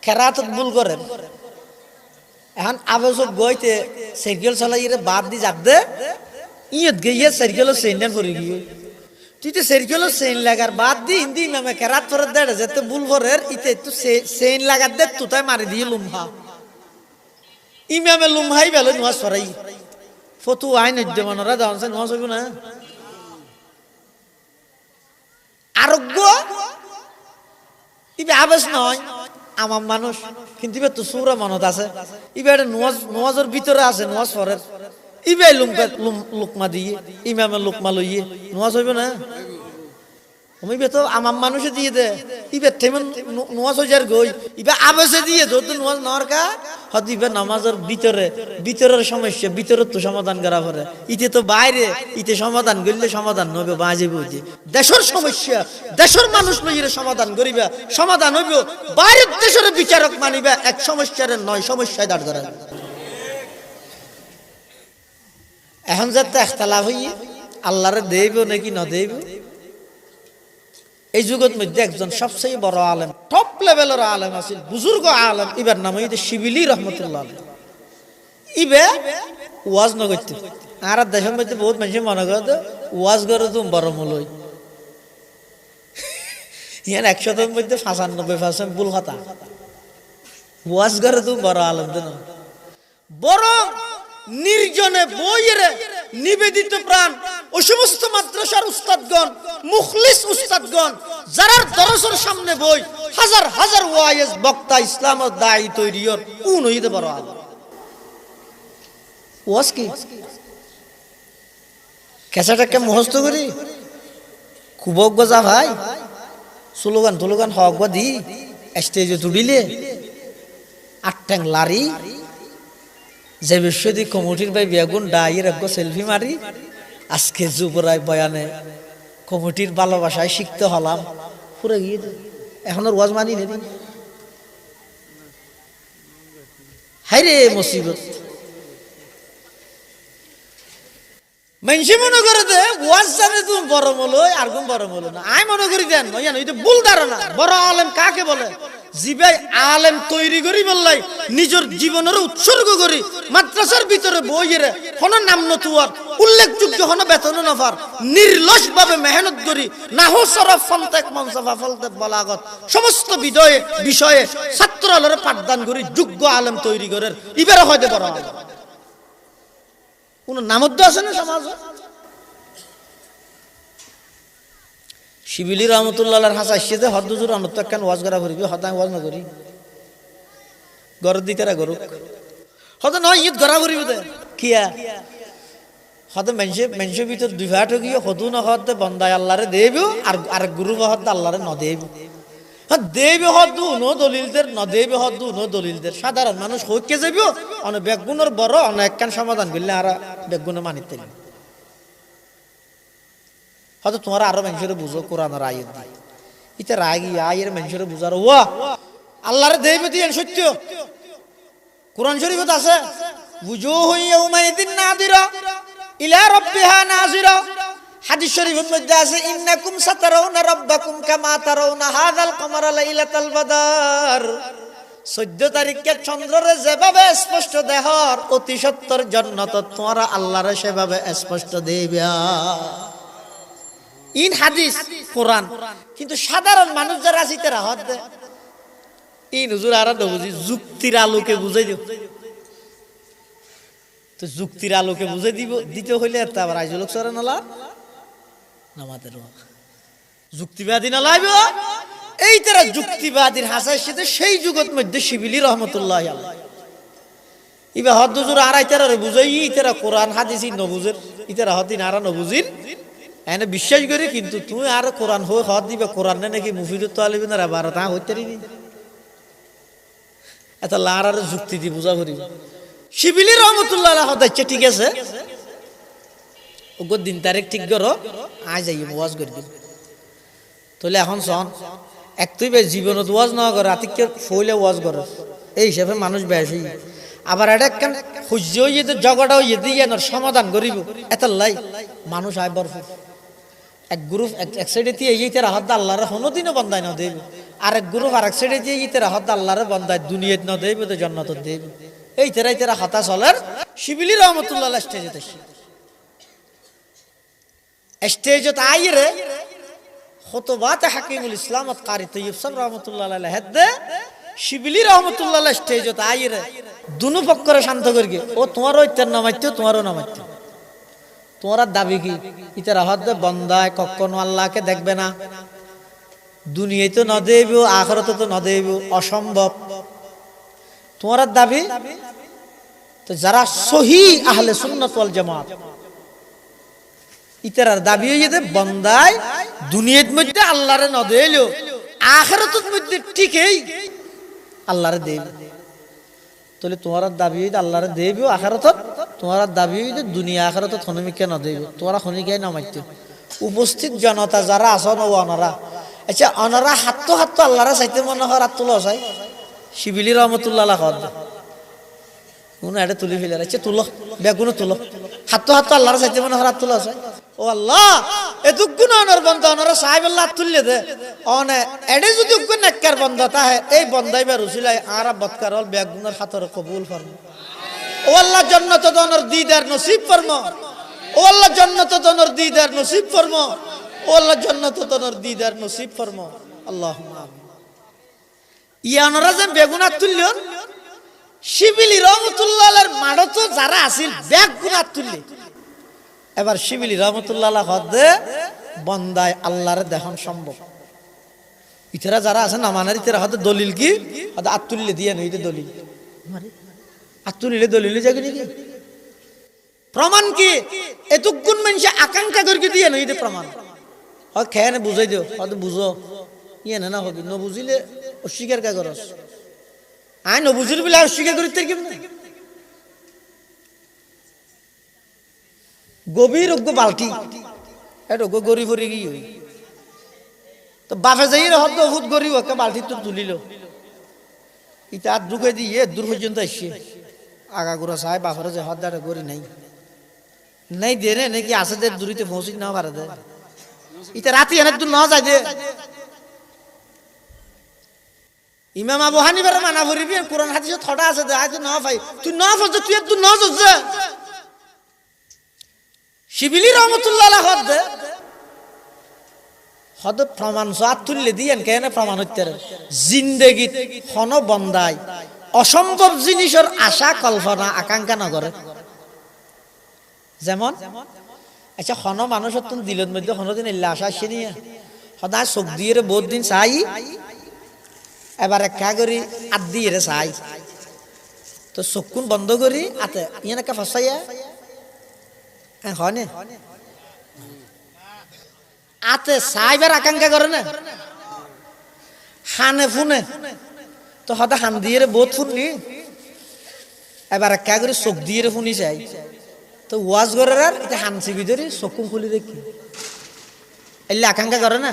কেরাতত ভুল করেন, এখন আবেসব গইতে সাইকেল চালাইরে বাদ দি যাক দে ইয়ত গিয়ে সাইকেলের চেইন পরে গিয়ে তুই তো সাইকেলের চেইন লাগার বাদ দি হিন্দি ইমামে কেরাত পরে দেড় যেতে ভুল করের ইতে একটু চেইন লাগার দে তুতাই মারি দিয়ে লুমহা ইমামে লুমহাই বেলে নামাজ পড়াই ফতু আইন উদ্যমানরা দাঁড়ান নামাজ হইব না। আরোগ্য ইবে আবেশ নয় আমার মানুষ, কিন্তু ইবে তো সুরা মনত আছে, ইবে নোয়াজের ভিতরে আছে নোয়াজ পড়ের, ইবে লুকমা দিয়ে ইমামে লুকমা লইয়ে নোয়াজ হইব না। ইবে তো আমার মানুষে দিয়ে দে ইবে তেমন নোয়াজ হয়ে যার গই ইবে আবেশে দিয়ে তো নোয়াজ নরকা হয়তো ইবে নামাজের ভিতরের সমস্যা ভিতরের তো সমাধান করা পড়ে, ইতে তো বাইরে ইতে সমাধান করলে সমাধান হবে বাজে বুঝি। দেশের সমস্যা দেশের মানুষ লইরে সমাধান করিবা, সমাধান হইব বাইরের দেশের বিচারক মানিবা, এক সমস্যার 9 সমস্যায় দাঁড় করা। এখন যাতে একতলাফ হইয়ে আল্লাহরে দেব নাকি না দেব। এই যুগের মধ্যে একজন সবচেয়ে বড় আলেম, টপ লেভেলের আলেম আছে, বুজুর্গ আলেম, ইবার নাম হইতে শিবিলি রহমতুল্লাহ আলাইহি। ইবে ওয়াজ ন করতে আর দেশের মধ্যে বহুত মানুষ মনে করে ওয়াজ করে তুমি বড় মূলই ইয়ান 100-এর মধ্যে 95% ভুল কথা। ওয়াজ করে তুমি বড় আলেম দেন বড় নির্জনে বইরে নিবেদিত প্রাণ ওই সমস্ত মাদ্রাসার উস্তাদগণ, মুখলিস উস্তাদগণ, যারা দরসের সামনে বই হাজার হাজার ওয়াইজ বক্তা ইসলামের দায়ী তৈরি হন, কোন হইতে পারো আল্লাহ ওয়াজ কি কেসাটাকে মুখস্থ করি খুব যা ভাই স্লোগান তুলোগান হক বা দি স্টেজে তুলিলে আটটাং লারি যে বিশ্বদি কমিটির ভাই বেগুন ডাইয়ের এক সেলফি মারি আজকে যুবরায় বয়ানে কমিটির ভালোবাসায় শিখতে হলাম পুরো গিয়ে এখন ওয়াজ মানি নেই হাই রে মুসিবত মানুষে মনে করে দে ওয়াজ জানে তুমি বড় মূল আর কোন বড় মূল না আমি মনে করি দেন এটা ভুল ধারণা বড় আলেম কাকে বলে জিবাই আলেম তৈরি করি বললাই নিজের জীবনের উৎসর্গ করি মাদ্রাসার ভিতরে বইয়ের হন নাম নতুয়ার উল্লেখযোগ্য হন বেতন নফার নির্লস ভাবে মেহনত করি নাহু সরফ ফন্তেক মনসাফা ফলতে বলাগত সমস্ত বিষয়ে ছাত্রলরে পাঠদান করি যোগ্য আলেম তৈরি করে ইবারে হয়তো বড় আলেম কোন নামদ্দ আছে না সমাজ শিবিলি রহমতুল্লাহর হাসা আসছে হদ্দুজুর অনত কেন ওয়াজ করা করিবি হদায় ওয়াজ না করি গরদ দিতেরা গরুক হদ নয় ঈদ গড়া করিব দে কিয়া হদ মেনসে ভিতর দুই ভাট গিয়ে হদু না হদ বন্দায় আল্লাহরে দেব আর আরেক গুরু হদ আল্লাহরে ন দেব দেবে হদু ন দলিলদের ন দেবে হদু ন দলিলদের সাধারণ মানুষ হইকে যাইব অনেক বেগুনের বড় অনেক একখান সমাধান করলে আর বেগুনে মানিতে হয়তো তোমার আরো মানুষের বুঝো কোরআনের আয়াত দি ইতে রাগি আয়ের মানুষের বুঝার ওয়া আল্লাহরে দেবে দিয়ে সত্য কোরআন শরীফত আছে বুজুহু ইয়াউমাইদিন নাদিরা ইলা রাব্বিহা নাজিরা হাদিস শরীফের মধ্যে আছে ইন্নাকুম সাতারাউনা রাব্বাকুম কামা তারাউনা হাযাল কমারা লাইলাতাল বাদর 14 তারিখে চন্দ্ররে যেভাবে স্পষ্ট দেহর অতি সত্তর জান্নাত তোমরা আল্লাহরে সেভাবে স্পষ্ট দেবা ইন হাদিস কোরআন কিন্তু সাধারণ মানুষ যারা আছে তারা হদ দে এই হুজুর আর বুঝি যুক্তির আলোকে বুঝাই দিও তো যুক্তির আলোকে বুঝাই দিতে হইলে আবার আইজুলক সরে নালা নামাতের যুক্তিবাদী না লাইব এই তারা যুক্তিবাদীর হাসার সাথে সেই যুগত মধ্যে শিবিলি রহমতুল্লাহ ইবা হদ্দুজুর আড়াই তারা বুঝাই ইতারা কোরআন হাদিস নবুজের ইতারা হদিন আর নবুজির এনে বিশ্বাস করি কিন্তু তুমি আর কোরআন হয়ে হদ দিবে কোরআন নাকি মুফিদুত তালিবিন আর বারো তা হইতে পারিনি এত লার আর যুক্তি দি বুঝা করি শিবিলি রহমতুল্লাহ হদাইছে ঠিক আছে ওগো দিন তারিখ ঠিক করো আজ যাই ওয়াজ করে দিন তাহলে এখন শোন এক তুই জীবনত ওয়াজ না করে রাতিকে ফইলে ওয়াজ করে এই হিসাবে মানুষ বেশি আবার এটা কেন সহ্য হয়ে জগড়া হয়ে দিয়ে সমাধান করিব এত লাই মানুষ আয় বরফ এক গ্রুপ এক সাইডে দিয়ে এই তারা হদ আল্লাহরে কোনোদিনও বন্দায় না দেব আর এক গ্রুপ আর এক সাইডে দিয়ে এই তারা হদ আল্লাহরে বন্দায় দুনিয়াত না দেব তো জান্নাত দেব এই তারা হতা চলার শিবিলি রহমতুল্লাহ স্টেজে স্টেজত আইরে খুতবাত হাকিমুল ইসলাম কারি তৈয়ব সাহেব রহমতুল্লাহ আলাইহি হেদে শিবিলি রহমতুল্লাহ স্টেজত আইরে দুনো পক্ষরে শান্ত করিগে ও তোমারও ইত্যার নামাইতে তোমারও নামাইতে তোমার দাবি কি ইতার হদ বন্দায় কখনো আল্লাহকে দেখবে না দুনিয়ায় তো ন দেব আখিরাতে তো ন দেব অসম্ভব তোমার দাবি তো যারা সহি আহলে সুন্নাত ওয়াল জামাত ইতার দাবি হয়ে যে বন্দায় দুনিয়ার মধ্যে আল্লাহরে ন দেইলো আখিরাতের মধ্যে ঠিকই আল্লাহরে দেব তাহলে তোমার দাবি হইতে আল্লাহরে দেব আখিরাতত তোমার দাবি হইতে দুনিয়া আখিরাতত হনমিকে ন দেব তোমরা হনিকে নামাইতে উপস্থিত জনতা যারা আছেন ও অনারা আচ্ছা অনারা হাত আল্লাহরে চাইতে মনে হয় রাত তুলো চাই শিবিলি রহমতুল্লাহ হদ কোন এটা তুলি ফেলে আচ্ছা তুলো বেগুনো তুলো হাত আল্লাহরে চাইতে মনে হয় রাত তুলো চাই ও আল্লাহ এতক্ষণ অনার বন্ধ অনারা সাহেব আল্লাহ তুললে দে অনে এডে যদি নেককার বন্ধ তাহে এই বন্ধাই বা রুসিলাই আর বৎকার হল বেগুনের হাতর কবুল ফরম ও আল্লাহ জান্নাত দনর দিদার নসিব ফরম ও আল্লাহ জান্নাত দনর দিদার নসিব ফরম ও আল্লাহ জান্নাত দনর দিদার নসিব ফরম আল্লাহুম্মা আমিন ইয়ানরা যে বেগুনা তুললেন শিবিলি রহমতুল্লাহর মাড়ত যারা আছিল বেগুনা তুললে এবার শিবিলি রহমতুল্লাহ হদে বন্দায় আল্লাহর দেখন সম্ভব। ইতারা যারা আছে নামানার ইতারা হয়তো দলিল কি হয়তো আত্মুল্লে দিয়ে নই দলিল আত্মুলিলে দলিলে যাবে নাকি প্রমাণ কি এতক্ষণ মানুষ আকাঙ্ক্ষা করে দিয়ে নই প্রমাণ হয় খেয়ে না বুঝাই দিও হয়তো বুঝো ইয়ে না হবে ন বুঝিলে অস্বীকার কা করস আই ন বুঝিল বলে অস্বীকার করিতে কেমন গভীর অজ্ঞ বালতি এটা গড়ি ফরি গিয়ে তো বাপে যাই হত হুত গরিব একটা বালতি তো তুলিল ইটা আর ঢুকে দিয়ে দূর পর্যন্ত আসছে আগাগোড়া চাই বাপরে যে হাত দাঁড়ে গড়ি নাই নাই দে রে নাকি আছে যে দূরিতে পৌঁছি না পারে দে ইটা রাতি এনে দূর না যায় দে ইমাম আবু হানিফার মানা করিবি কোরআন হাদিসে থটা আছে দে আজ না ভাই তুই না ফজ তুই তুই না ফজ শিবিলি রহমতুল্লাহ হদ দে হদ প্রমাণ সাত তুললে দিয়েন কেন প্রমাণ হইতে জিন্দেগি হন বন্দায় অসম্ভব জিনিসের আশা কল্পনা আকাঙ্ক্ষা না করে যেমন আচ্ছা হন মানুষের তুমি দিলের মধ্যে হনদিন এল্লা আশা আসে নিয়ে সদায় চোখ দিয়ে বহুত দিন চাই এবার একা করি আত দিয়ে চাই তো চকুন বন্ধ করি আতে ইয়ে নাকা ফসাইয়া হয় না আতে চাইবার আকাঙ্ক্ষা করে না হানে ফুনে তো হয়তো হান দিয়ে বহুত ফুননি এবার একা করে চোখ দিয়ে ফুনি চাই তো ওয়াজ করে আর এটা হানছি ভিতরে চকুন খুলি দেখি এলে আকাঙ্ক্ষা করে না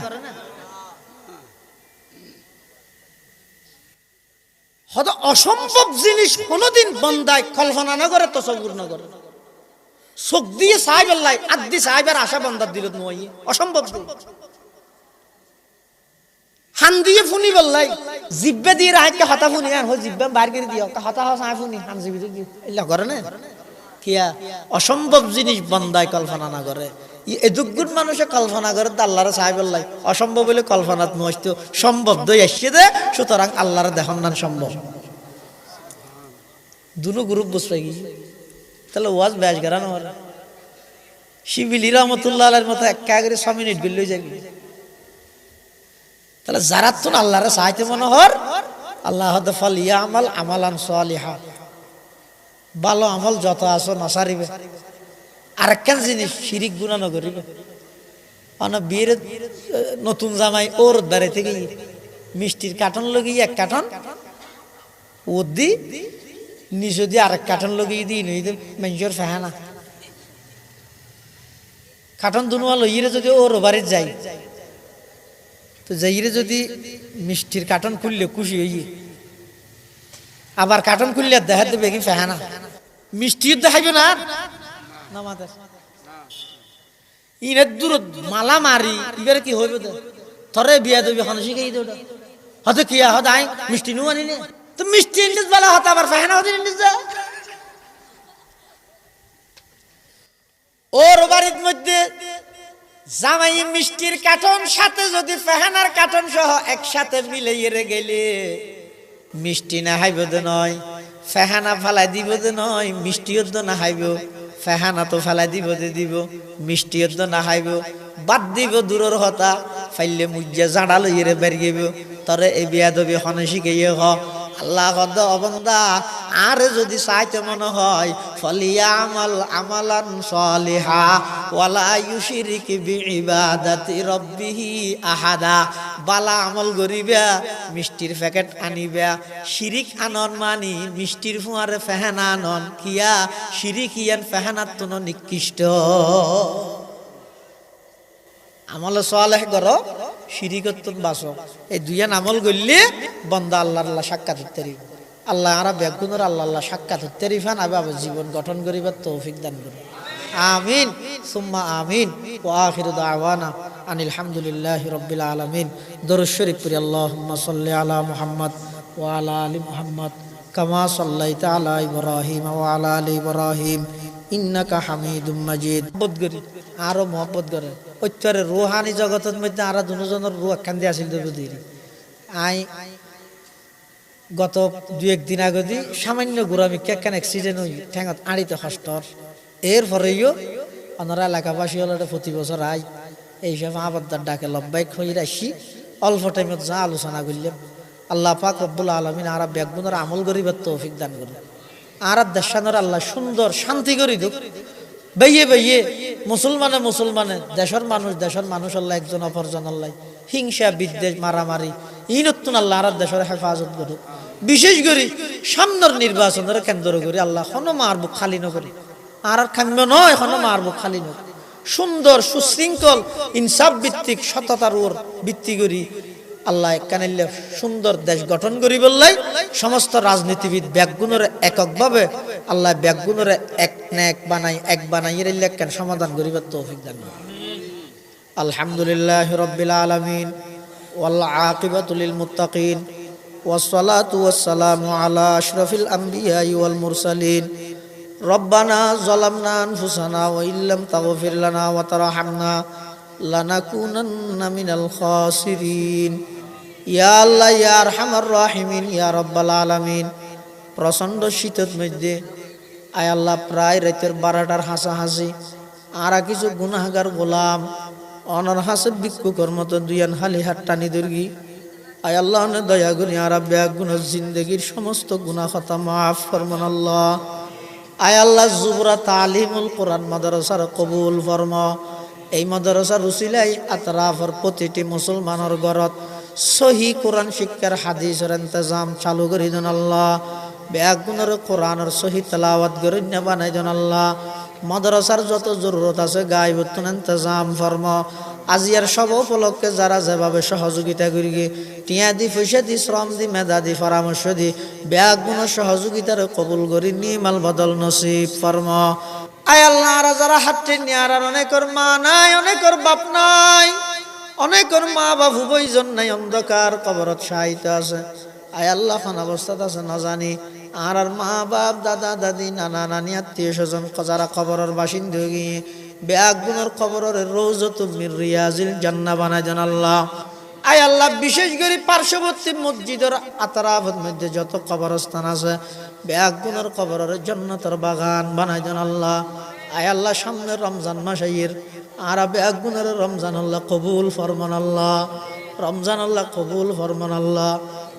হয়তো অসম্ভব জিনিস কোনোদিন বন্দায় কল্পনা না করে তসব্বুর না করে চোখ দিয়ে চাই বললাই আদি চাইবার আশা বন্দার দিল নয় অসম্ভব হান দিয়ে ফুনি বললাই জিব্বে দিয়ে রাখকে হতা ফুনি আর জিব্বে বার করে দিও হতা চাই ফুনি হান জিবি দিয়ে এলা করে না কিয়া অসম্ভব জিনিস বন্দায় কল্পনা না করে এদুগুণ মানুষে কল্পনা করে আল্লাহরে চাই বললাই অসম্ভব বলে কল্পনাত নষ্ট সম্ভব দই আসছে দে সুতরাং আল্লাহরে দেখন না সম্ভব দুনো গ্রুপ বসে গিয়ে তাহলে ওয়াজ ব্যাস করানো হলো শিবিলি রহমতুল্লাহ মতো একা করে 6 মিনিট বিল যাবি তাহলে যারা তো আল্লাহরে চাইতে মনে হর আল্লাহ ফল ইয়া আমাল আমালান সালিহা ভালো আমল যত আছো নসারিবে আরেকখান জিনিস শিরিক গুনাহ ন করিবে অন বিয়ের নতুন জামাই ওর দাঁড়ে থেকে মিষ্টির কার্টন লগিয়ে এক কার্টন ও দি নিচে দিয়ে আরেক কার্টন লগিয়ে দিই নই মানুষের ফেহানা কার্টন দুনুয়া লইয়ে যদি ওর বাড়ির যাই তো যাইরে যদি মিষ্টির কার্টন খুললে খুশি হইয়ে আবার কার্টন খুললে দেখা দেবে কি ফেহানা মিষ্টির দেখাইবে না ইনের দূর মালা মারি এবারে কি হইবে থরে বিয়া দেবে এখন শিখাই দেবে হয়তো কি হত আই মিষ্টি নু আনিলে তো মিষ্টি ইন্ডিস বেলা হতো আবার ফেহানা হতে ইন্ডিস যা ওর বাড়ির মধ্যে জামাই মিষ্টির কার্টন সাথে যদি ফেহানার কার্টন সহ একসাথে মিলাইয়ে গেলে মিষ্টি না হাইব দে নয় ফেহানা ফালাই দিব দে নয় মিষ্টিও তো না হাইব ফেহানা তো ফালাই দিব দে দিব মিষ্টিও তো না হাইব বাদ দিব দূরের হতা ফাইলে মুজ্জা জাঁড়া লইয়ে বেরিয়ে তরে এই বিয়া দবি হনে শিখাইয়ে হ আল্লাহ কদ অবন্দা আর যদি চাইতে মনে হয় ফলিয়ামাল আমালান সালিহা ওয়ালা ইউশরিক বিইবাদাতি রাব্বিহি আহাদা বালা আমল করিবা মিষ্টির প্যাকেট আনিবা শিরিক আনন মানি মিষ্টির ফুয়ারে ফেহানা আনন কিয়া শিরিকিয়ান ফেহানাত তুন নিকৃষ্ট আমল সালেহ করো শিরিকত বাসো এই দুইয়ান আমল করলে বন্দা আল্লাহ সাক্ষাৎ হতে আল্লাহ আরা বেগুনের আল্লাহ সাক্ষাৎ হতে রিফান আবার জীবন গঠন করিবার তৌফিক দান করুন আমিন সুম্মা আমিন ওয়া আখিরু দাওয়ানা আনিল হামদুলিল্লাহি রাব্বিল আলামিন দরুদ শরীফ পড়ি আল্লাহুম্মা সাল্লি আলা মুহাম্মদ ওয়া আলা আলি মুহাম্মদ কামা সাল্লাইতা আলা ইব্রাহিম ওয়া আলা আলি ইব্রাহিম ইন্নাকা হামিদুম মাজিদ বদগরি আরো মহব্বত করে অত্যারে রুহানি জগতের মধ্যে আরা দুজনের রুহ একখান দিয়ে আসিল দেবী আই গত 2-1 দিন আগে সামান্য ঘোরামি একখান অ্যাক্সিডেন্ট হই ঠ্যাঙত আড়িতে হস্তর এরপরেও ওনারা এলাকাবাসী হলে প্রতি বছর আই এইসব আবাদার ডাকে লব্বাইক হয়ে আসি অল্প টাইমত যা আলোচনা করলাম আল্লাহ পাক রব্বুল আলমিন আর ব্যাগুনের আমল গরিবের তৌফিক দান করুন আর দেশানোর আল্লাহ সুন্দর শান্তি করি দুক বেয়ে বেয়ে মুসলমানে দেশের মানুষ আল্লাহ একজন অপরজন আল্লাহ হিংসা বিদ্বেষ মারামারি ইনতুন আল্লাহ আর দেশের হেফাজত করুক বিশেষ করে সামনের নির্বাচনের কেন্দ্র করে আল্লাহ কোনো মার বুক খালি নকরি আর খাম্য নয় কোনো মার বুক খালি নক সুন্দর সুশৃঙ্খল ইনসাফ ভিত্তিক সততার ওর ভিত্তি করি আল্লাহ কানাইলে সুন্দর দেশ গঠন করি বললাই সমস্ত রাজনীতিবিদ ব্যাগুণের এককভাবে আল্লাহ ব্যাগুণের এক বানাই কেন সমাধান করিবার তৌফিক দান আলহামদুলিল্লাহ রাব্বিল আলামিন ওয়াল আকিবাতু লিল মুত্তাকিন ওয়াসসালাতু ওয়াসসালামু আলা আশরাফিল আমবিয়াই ওয়াল মুরসালিন রব্বানা যালামনা আনফুসানা ওয়া ইল্লাম তাগফির লানা ওয়া তারহামনা লানাকুনান্না মিনাল খাসিরিন ইয়া আল্লাহ ইয়া আরহামার রাহিমিন ইয়া রাব্বাল আলামিন প্রচণ্ড শীতের মধ্যে আয় আল্লাহ প্রায় রাতের 12টার হাসাহাসি আর কিছু গুনাহগার গোলাম অনর হাসে ভিক্ষুকের মতো দুইয়ান হালি হাত টানি দুর্গি আয় আল্লাহ দয়া করি আর ব্যাগুনের জিন্দগির সমস্ত গুনাহ খাতা মাফ ফরমান আল্লাহ আয় আল্লাহ জুবরা তালিমুল কোরআন মাদ্রাসার কবুল ফরমা এই মাদ্রাসার উসিলাই আতরাফের প্রতিটি মুসলমানের ঘরত সহি কোরআন শিক্ষার হাদিসের ইন্তজাম চালু করে দেন আল্লাহ ব্যাগুনের কোরআনের সহি তেলাওয়াত করে বানাই দেন আল্লাহ মাদ্রাসার যত জরুরত আছে গায়বতুন ইন্তজাম ফরমা আজিয়ার সব উপলক্ষে যারা যেভাবে সহযোগিতা করি টিয়া দি পয়সা দি শ্রম দি মেধা দি পরামর্শ দি ব্যাগুনের সহযোগিতার কবুল করি নিমাল বদল নসিব ফরমা আয় আল্লাহ আর যারা হাতে নিয়ার অনেকের মা নাই অনেকের বাপ নাই অনেকের মা বাপ উভয়জন নাই অন্ধকার কবরত শায়িত আছে আয় আল্লাহ কোন অবস্থাতে আছে না জানি আর মা বাপ দাদা দাদি নানা নানি আত্মীয় স্বজন যারা কবরের বাসিন্দা গিয়ে ব্যাগুনের কবরের রওজাতুল মির রিয়াজিল জান্নাহ বানাই দেন আল্লাহ আয় আল্লাহ বিশেষ করে পার্শ্ববর্তী মসজিদের আতরাফের মধ্যে যত কবরস্থান আছে ব্যাগুনের কবরের জান্নাতের বাগান বানাই দেন আল্লাহ আয় আল্লাহ সামনে রমজান মাস আইয়ের আর ব্যাগুনের রমজান আল্লাহ কবুল ফরমান আল্লাহ রমজান আল্লাহ কবুল ফরমান আল্লাহ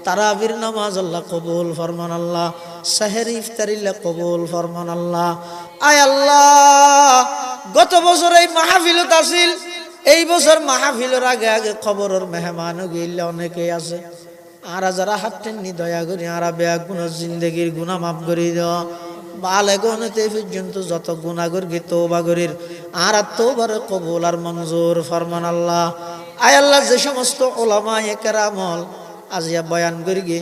তারাবির নামাজ আল্লাহ কবুল ফরমান আল্লাহ সাহেরি ইফতারিল্লাহ কবুল ফরমান আল্লাহ আয় আল্লাহ গত বছর এই মাহফিলত আছিল এই বছর মাহফিলের আগে আগে খবরের মেহমান গিল্লা অনেকেই আছে আর যারা হাঁটেননি দয়া করি আর ব্যাগুনের জিন্দগির গুনাহ মাফ করে দেওয়া বালে গণতে পর্যন্ত যত গুনাহগর গে তওবা করির আর তওবার কবুল আর মঞ্জুর ফরমান আল্লাহ আয় আল্লাহ যে সমস্ত উলামায়ে কেরামল আজিয়া বয়ান করি গে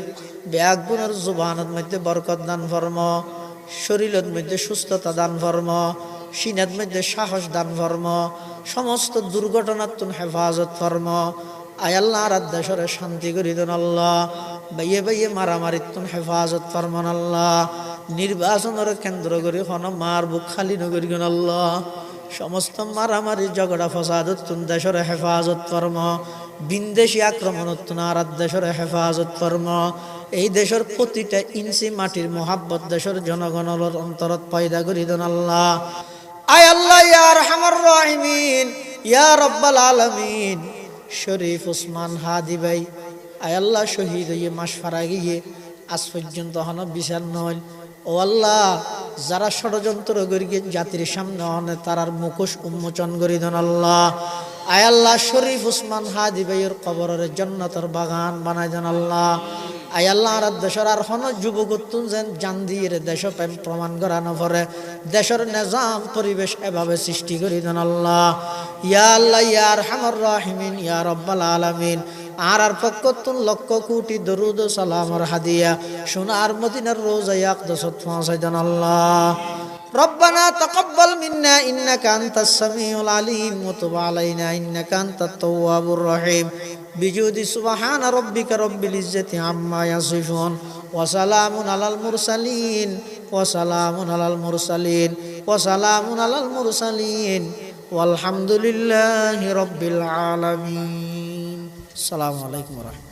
ব্যাগুনের জুবানের মধ্যে বরকত দান ফরমা শরীরের মধ্যে সুস্থতা দান ফরমা সিনার মধ্যে সাহস দান ফরমা সমস্ত দুর্ঘটনার তুন হেফাজত ফরমা আয় আল্লাহ আর দেশরে শান্তি করি দেন আল্লাহ বাইয়ে বাইয়ে মারামারি তুন হেফাজত ফরমান আল্লাহ নির্বাচনের কেন্দ্র করে কোনো মার বুক খালি নগরী গণ আল্লাহ সমস্ত মারামারি ঝগড়া ফসাদত তুন দেশরে হেফাজত ফরমা বিন্দেশি আক্রমণত তুন আর দেশরে হেফাজত ফরমা এই দেশের প্রতিটা ইঞ্চি মাটির মোহাব্বত দেশের জনগণের অন্তরত পয়দা করি দেন আল্লাহ আয় আল্লাহ ইয়া আরহামার রাহিমিন ইয়া রাব্বাল আলামিন শরীফ ওসমান হাদি ভাই আয় আল্লাহ শহীদ হয়ে মাস ফারা গিয়ে আজ পর্যন্ত হন বিচার নয় ও আল্লাহ যারা ষড়যন্ত্র করি জাতির সামনে হনে তারার মুখোশ উন্মোচন করি দেন আল্লাহ আয় আল্লাহ শরীফ ওসমান হাদি ভাইয়ের কবরের জান্নাতের বাগান বানাই দেন আল্লাহ আয় আল্লাহ আর দেশের আর হন যুবকতুন যেন জান দিয়ে দেশ প্রমাণ করানো পরে দেশের নিজাম পরিবেশ এভাবে সৃষ্টি করি দেন আল্লাহ ইয়া আল্লাহ ইয়া আরহামার রাহিমিন ইয়া রাব্বাল আলামিন আর পক্ষতুন লক্ষ কোটি দরুদ ও সালামের হাদিয়া সোনার মদিনার রোজায় আকদাসত পৌঁছাই দেন আল্লাহ ربنا تقبل منا إنك أنت السميع العليم وتب علينا إنك أنت التواب الرحيم بجود سبحان ربك رب العزة عما يصفون وسلام على المرسلين وسلام على المرسلين وسلام على المرسلين والحمد لله رب العالمين السلام عليكم ورحمة الله